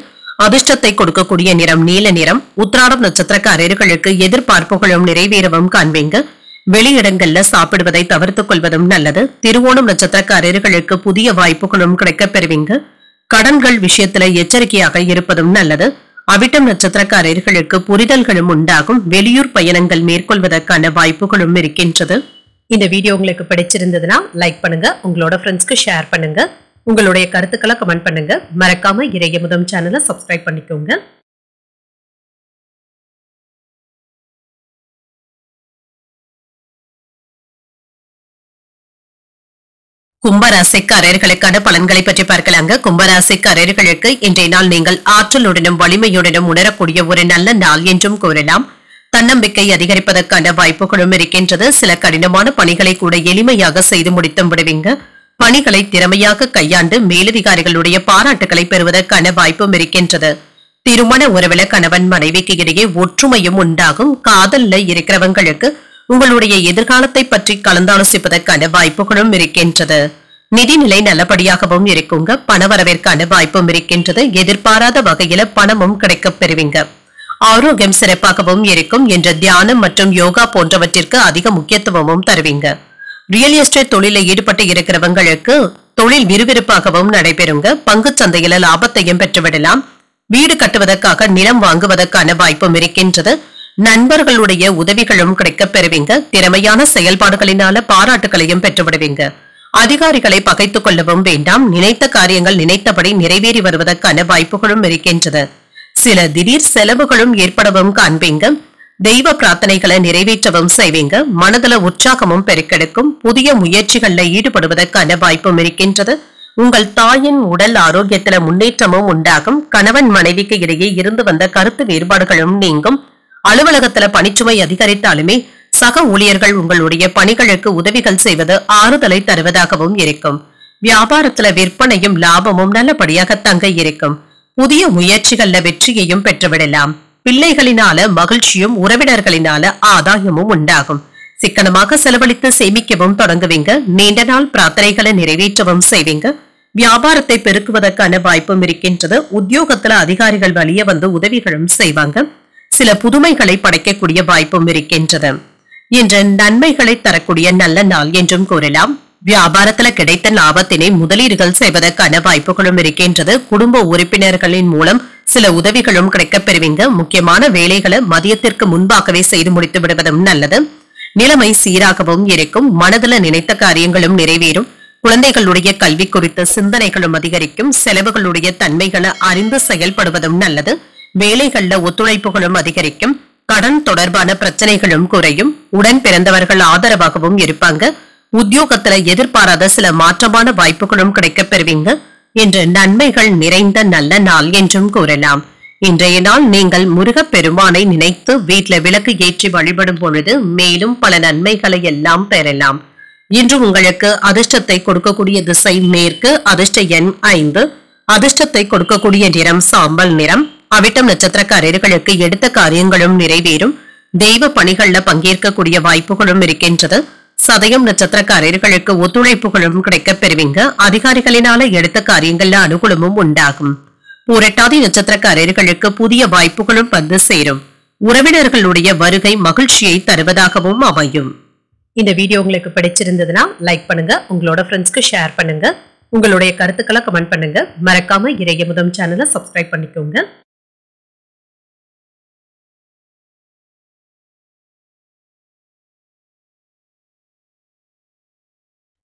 அதிர்ஷ்டத்தை கொடுக்கக்கூடிய நிறம் நீல நிறம். உத்திராடம் நட்சத்திரக்காரர்களுக்கு எதிர்பார்ப்புகளும் நிறைவேறவும் காண்பீங்க. வெளியிடங்கள்ல சாப்பிடுவதை தவிர்த்துக் கொள்வதும் நல்லது. திருவோணம் நட்சத்திரக்காரர்களுக்கு புதிய வாய்ப்புகளும் கிடைக்கப் பெறுவீங்க. கடன்கள் விஷயத்துல எச்சரிக்கையாக இருப்பதும் நல்லது. அவிட்டம் நட்சத்திரக்காரர்களுக்கு புரிதல்களும் உண்டாகும். வெளியூர் பயணங்கள் மேற்கொள்வதற்கான வாய்ப்புகளும் இருக்கின்றது. இந்த வீடியோ உங்களுக்கு பிடிச்சிருந்ததுன்னா லைக் பண்ணுங்க. உங்களோட ஃப்ரெண்ட்ஸ்க்கு ஷேர் பண்ணுங்க. உங்களுடைய கருத்துக்களை கமெண்ட் பண்ணுங்க. மறக்காம இறையமுதம் சேனலை சப்ஸ்கிரைப் பண்ணிக்கோங்க. கும்பராசிக்காரர்களுக்கான பலன்களை பற்றி பார்க்கலாங்க. கும்பராசிக்காரர்களுக்கு இன்றைய நாள் நீங்கள் ஆற்றலுடனும் வலிமையுடனும் உணரக்கூடிய ஒரு நல்ல நாள் என்றும் கூறலாம். தன்னம்பிக்கை அதிகரிப்பதற்கான வாய்ப்புகளும் இருக்கின்றது. சில கடினமான பணிகளை கூட எளிமையாக செய்து முடித்து விடுவீங்க. பணிகளை திறமையாக கையாண்டு மேலதிகாரிகளுடைய பாராட்டுகளை பெறுவதற்கான வாய்ப்பும் இருக்கின்றது. திருமண உறவுல கணவன் மனைவிக்கு இடையே ஒற்றுமையும் உண்டாகும். காதல்ல இருக்கிறவங்களுக்கு உங்களுடைய எதிர்காலத்தை பற்றி கலந்தாலோசிப்பதற்கான வாய்ப்புகளும் இருக்கின்றது. நிதிநிலை நல்லபடியாகவும் இருக்குங்க. பணவரவிற்கான வாய்ப்பும் இருக்கின்றது. எதிர்பாராத வகையில பணமும் கிடைக்கப் பெறுவீங்க. ஆரோக்கியம் சிறப்பாகவும் இருக்கும். என்ற தியானம் மற்றும் யோகா போன்றவற்றிற்கு அதிக முக்கியத்துவமும் தருவீங்க. ரியல் எஸ்டேட் தொழிலில் ஈடுபட்டு இருக்கிறவங்களுக்கு தொழில் விறுவிறுப்பாகவும் நடைபெறுங்க. பங்கு சந்தையில லாபத்தையும் பெற்றுவிடலாம். வீடு கட்டுவதற்காக நிலம் வாங்குவதற்கான வாய்ப்பும் இருக்கின்றது. நண்பர்களுடைய உதவிகளும் கிடைக்கப் பெறுவீங்க. திறமையான செயல்பாடுகளினால பாராட்டுகளையும் பெற்றுவிடுவீங்க. அதிகாரிகளை பகைத்துக் கொள்ளவும் வேண்டாம். நினைத்த காரியங்கள் நினைத்தபடி நிறைவேறி வருவதற்கான வாய்ப்புகளும் இருக்கின்றது. சில திடீர் செலவுகளும் ஏற்படவும் காண்பீங்க. தெய்வ பிரார்த்தனைகளை நிறைவேற்றவும் செய்வீங்க. மனதுல உற்சாகமும் பெருக்கெடுக்கும். புதிய முயற்சிகள்ல ஈடுபடுவதற்கான வாய்ப்பும் இருக்கின்றது. உங்கள் தாயின் உடல் ஆரோக்கியத்துல முன்னேற்றமும் உண்டாகும். கணவன் மனைவிக்கு இடையே இருந்து வந்த கருத்து வேறுபாடுகளும் நீங்கும். அலுவலகத்துல பணிச்சுமை அதிகரித்தாலுமே சக ஊழியர்கள் உங்களுடைய பணிகளுக்கு உதவிகள் செய்வது ஆறுதலை தருவதாகவும் இருக்கும். வியாபாரத்துல விற்பனையும் லாபமும் நல்லபடியாக தங்க இருக்கும். புதிய முயற்சிகள்ல வெற்றியையும் பெற்றுவிடலாம். பிள்ளைகளினால மகிழ்ச்சியும் உறவினர்களினால ஆதாயமும் உண்டாகும். சிக்கனமாக செலவழித்து சேமிக்கவும் தொடங்குவீங்க. நீண்ட நாள் பிரார்த்தனைகளை நிறைவேற்றவும் செய்வீங்க. வியாபாரத்தை பெருக்குவதற்கான வாய்ப்பும் இருக்கின்றது. உத்தியோகத்துல அதிகாரிகள் வழிய வந்து உதவிகளும் செய்வாங்க. சில புதுமைகளை படைக்கக்கூடிய வாய்ப்பும் இருக்கின்றது. என்ற நன்மைகளை தரக்கூடிய நல்ல நாள் என்றும் கூறலாம். வியாபாரத்துல கிடைத்த லாபத்தினை முதலீடுகள் செய்வதற்கான வாய்ப்புகளும் இருக்கின்றது. குடும்ப உறுப்பினர்களின் மூலம் சில உதவிகளும் கிடைக்கப் பெறுவீங்க. முக்கியமான வேலைகளை மதியத்திற்கு முன்பாகவே செய்து முடித்து விடுவதும் நல்லது. நிலைமை சீராகவும் இருக்கும். மனதில் நினைத்த காரியங்களும் நிறைவேறும். குழந்தைகளுடைய கல்வி குறித்த சிந்தனைகளும் அதிகரிக்கும். செலவுகளுடைய தன்மைகளை அறிந்து செயல்படுவதும் நல்லது. வேலைகள்ல ஒத்துழைப்புகளும் அதிகரிக்கும். கடன் தொடர்பான பிரச்சனைகளும் குறையும். உடன் பிறந்தவர்கள் ஆதரவாகவும் இருப்பாங்க. உத்தியோகத்துல எதிர்பாராத சில மாற்றமான வாய்ப்புகளும் கிடைக்கப் பெறுவீங்க. இன்று நன்மைகள் நிறைந்த நல்ல நாள் என்றும் கூறலாம். இன்றைய நாள் நீங்கள் முருகப்பெருமானை நினைத்து வீட்டில் விளக்கு ஏற்றி வழிபடும் பொழுது மேலும் பல நன்மைகளை எல்லாம் பெறலாம். இன்று உங்களுக்கு அதிர்ஷ்டத்தை கொடுக்கக்கூடிய திசை மேற்கு, அதிர்ஷ்ட எண் 5, அதிர்ஷ்டத்தை கொடுக்கக்கூடிய நிறம் சாம்பல் நிறம். அவிட்டம் நட்சத்திரக்காரர்களுக்கு எடுத்த காரியங்களும் நிறைவேறும். தெய்வ பணிகள்ல பங்கேற்கக்கூடிய வாய்ப்புகளும் இருக்கின்றது. சதயம் நட்சத்திரக்காரர்களுக்கு ஒத்துழைப்புகளும் கிடைக்கப் பெறுவீங்க. அதிகாரிகளினால எடுத்த காரியங்கள்ல அனுகூலமும் உண்டாகும். பூரட்டாதி நட்சத்திரக்காரர்களுக்கு புதிய வாய்ப்புகளும் வந்து சேரும். உறவினர்களுடைய வருகை மகிழ்ச்சியை தருவதாகவும் அமையும். இந்த வீடியோ உங்களுக்கு பிடிச்சிருந்ததுன்னா லைக் பண்ணுங்க, உங்களோட ஃப்ரெண்ட்ஸ்க்கு ஷேர் பண்ணுங்க, உங்களுடைய கருத்துக்களை கமெண்ட் பண்ணுங்க. மறக்காம இறையமுதம் சேனலை சப்ஸ்கிரைப் பண்ணிக்கோங்க.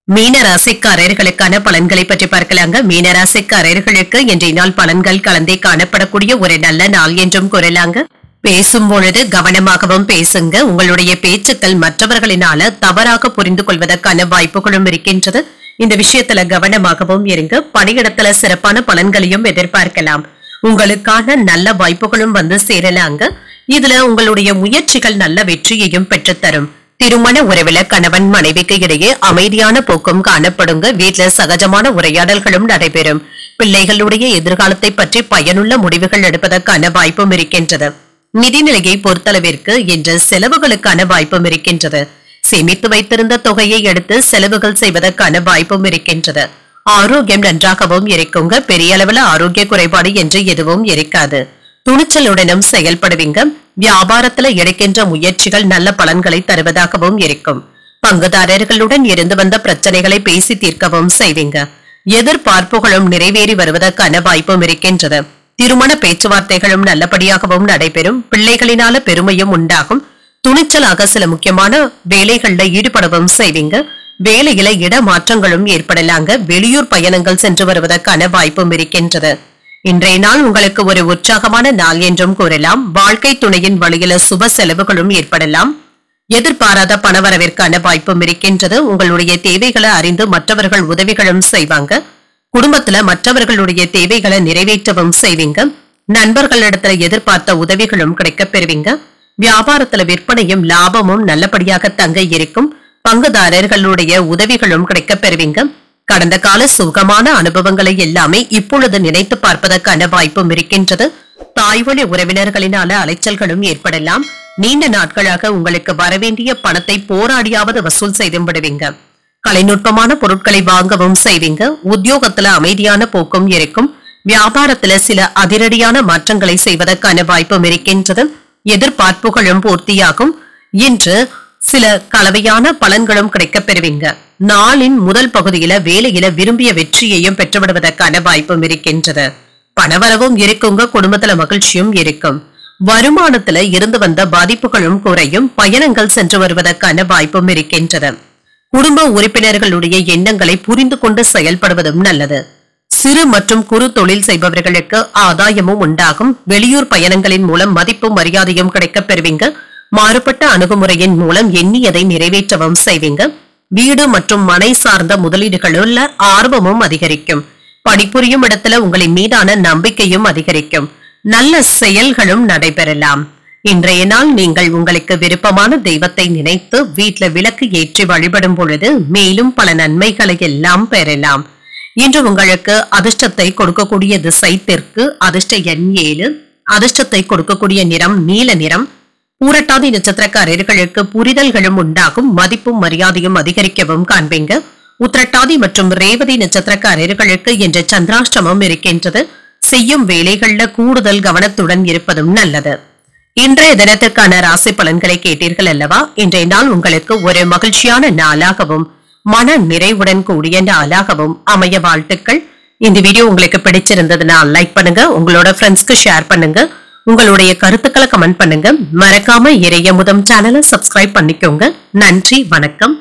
மீனராசிக்காரர்களுக்கான பலன்களை பற்றி பார்க்கலாங்க. மீனராசிக்காரர்களுக்கு இன்றைய நாள் பலன்கள் கலந்தே காணப்படக்கூடிய ஒரு நல்ல நாள் என்றும் கூறலாங்க. பேசும் பொழுது கவனமாகவும் பேசுங்க. உங்களுடைய பேச்சுக்கள் மற்றவர்களினால தவறாக புரிந்து கொள்வதற்கான வாய்ப்புகளும் இருக்கின்றது. இந்த விஷயத்துல கவனமாகவும் இருங்க. பணியிடத்துல சிறப்பான பலன்களையும் எதிர்பார்க்கலாம். உங்களுக்கான நல்ல வாய்ப்புகளும் வந்து சேரலாங்க. இதுல உங்களுடைய முயற்சிகள் நல்ல வெற்றியையும் பெற்றுத்தரும். திருமண உறவில கணவன் மனைவிக்கு இடையே அமைதியான போக்கும் காணப்படுங்க. வீட்டுல சகஜமான உரையாடல்களும் நடைபெறும். பிள்ளைகளுடைய எதிர்காலத்தை பற்றி பயனுள்ள முடிவுகள் எடுப்பதற்கான வாய்ப்பும் இருக்கின்றது. நிதிநிலையை பொறுத்தளவிற்கு இன்று செலவுகளுக்கான வாய்ப்பும் இருக்கின்றது. சேமித்து வைத்திருந்த தொகையை எடுத்து செலவுகள் செய்வதற்கான வாய்ப்பும் இருக்கின்றது. ஆரோக்கியம் நன்றாகவும் இருக்குங்க. பெரிய அளவுல ஆரோக்கிய குறைபாடு என்று எதுவும் இருக்காது. துணிச்சலுடனும் செயல்படுவீங்க. வியாபாரத்துல எடுக்கின்ற முயற்சிகள் நல்ல பலன்களை தருவதாகவும் இருக்கும். பங்குதாரர்களுடன் இருந்து வந்த பிரச்சனைகளை பேசி தீர்க்கவும் செய்வீங்க. எதிர்பார்ப்புகளும் நிறைவேறி வருவதற்கான வாய்ப்பும் இருக்கின்றது. திருமண பேச்சுவார்த்தைகளும் நல்லபடியாகவும் நடைபெறும். பிள்ளைகளினால பெருமையும் உண்டாகும். துணிச்சலாக சில முக்கியமான வேலைகள்ல ஈடுபடவும் செய்வீங்க. வேலையில இடமாற்றங்களும் ஏற்படலாங்க. வெளியூர் பயணங்கள் சென்று வருவதற்கான வாய்ப்பும் இருக்கின்றது. இன்றைய நாள் உங்களுக்கு ஒரு உற்சாகமான நாள் என்றும் கூறலாம். வாழ்க்கை துணையின் வழியில சுப செலவுகளும் ஏற்படலாம். எதிர்பாராத பணவரவிற்கான வாய்ப்பும் இருக்கின்றது. உங்களுடைய தேவைகளை அறிந்து மற்றவர்கள் உதவிகளும் செய்வாங்க. குடும்பத்துல மற்றவர்களுடைய தேவைகளை நிறைவேற்றவும் செய்வீங்க. நண்பர்களிடத்துல எதிர்பார்த்த உதவிகளும் கிடைக்கப் பெறுவீங்க. வியாபாரத்துல விற்பனையும் லாபமும் நல்லபடியாக தங்க இருக்கும். பங்குதாரர்களுடைய உதவிகளும் கிடைக்கப் பெறுவீங்க. கடந்த கால சுகமான அனுபவங்களை எல்லாமே இப்பொழுது நினைத்து பார்ப்பதற்கான வாய்ப்பும் இருக்கின்றது. தாய்வழி உறவினர்களினால அலைச்சல்களும் ஏற்படலாம். நீண்ட நாட்களாக உங்களுக்கு வரவேண்டிய பணத்தை போராடியாவது வசூல் செய்து விடுவீங்க. கலைநுட்பமான பொருட்களை வாங்கவும் செய்வீங்க. உத்தியோகத்துல அமைதியான போக்கும் இருக்கும். வியாபாரத்துல சில அதிரடியான மாற்றங்களை செய்வதற்கான வாய்ப்பும் இருக்கின்றது. எதிர்பார்ப்புகளும் பூர்த்தியாகும். இன்று சில கலவையான பலன்களும் கிடைக்கப் பெறுவீங்க. நாளின் முதல் பகுதியில வேலையில விரும்பிய வெற்றியையும் பெற்றுவிடுவதற்கான வாய்ப்பும் இருக்கின்றது. பணவரவும் இருக்குங்க. குடும்பத்துல மகிழ்ச்சியும் இருக்கும். வருமானத்துல இருந்து வந்த பாதிப்புகளும் குறையும். பயணங்கள் சென்று வருவதற்கான வாய்ப்பும் இருக்கின்றது. குடும்ப உறுப்பினர்களுடைய எண்ணங்களை புரிந்து கொண்டு செயல்படுவதும் நல்லது. சிறு மற்றும் குறு தொழில் செய்பவர்களுக்கு ஆதாயமும் உண்டாகும். வெளியூர் பயணங்களின் மூலம் மதிப்பும் மரியாதையும் கிடைக்கப் பெறுவீங்க. மாறுபட்ட அணுகுமுறையின் மூலம் எண்ணியதை நிறைவேற்றவும் செய்வீங்க. வீடு மற்றும் மனை சார்ந்த முதலீடுகளுள்ள ஆர்வமும் அதிகரிக்கும். பணிபுரியும் இடத்துல உங்களின் மீதான நம்பிக்கையும் அதிகரிக்கும். நல்ல செயல்களும் நடைபெறலாம். இன்றைய நாள் நீங்கள் உங்களுக்கு விருப்பமான தெய்வத்தை நினைத்து வீட்டுல விளக்கு ஏற்றி வழிபடும் பொழுது மேலும் பல நன்மைகளை எல்லாம் பெறலாம். இன்று உங்களுக்கு அதிர்ஷ்டத்தை கொடுக்கக்கூடிய திசை தெற்கு, அதிர்ஷ்ட எண் 7, அதிர்ஷ்டத்தை கொடுக்கக்கூடிய நிறம் நீல நிறம். பூரட்டாதி நட்சத்திரக்காரர்களுக்கு புரிதல்களும் உண்டாகும். மதிப்பும் மரியாதையும் அதிகரிக்கவும் காண்பீங்க. உத்திரட்டாதி மற்றும் ரேவதி நட்சத்திரக்காரர்களுக்கு இன்று சந்திராஷ்டமம் இருக்கின்றது. செய்யும் வேலைகள்ல கூடுதல் கவனத்துடன் இருப்பதும் நல்லது. இன்றைய தினத்திற்கான ராசி பலன்களை கேட்டீர்கள் அல்லவா? இன்றைய நாள் உங்களுக்கு ஒரு மகிழ்ச்சியான நாளாகவும் மன நிறைவுடன் கூடிய நாளாகவும் அமைய வாழ்த்துக்கள். இந்த வீடியோ உங்களுக்கு பிடிச்சிருந்ததுன்னா லைக் பண்ணுங்க, உங்களோட ஃப்ரெண்ட்ஸ்க்கு ஷேர் பண்ணுங்க, உங்களுடைய கருத்துக்களை கமெண்ட் பண்ணுங்க. மறக்காம இறையமுதம் சேனலை சப்ஸ்கிரைப் பண்ணிக்கோங்க. நன்றி, வணக்கம்.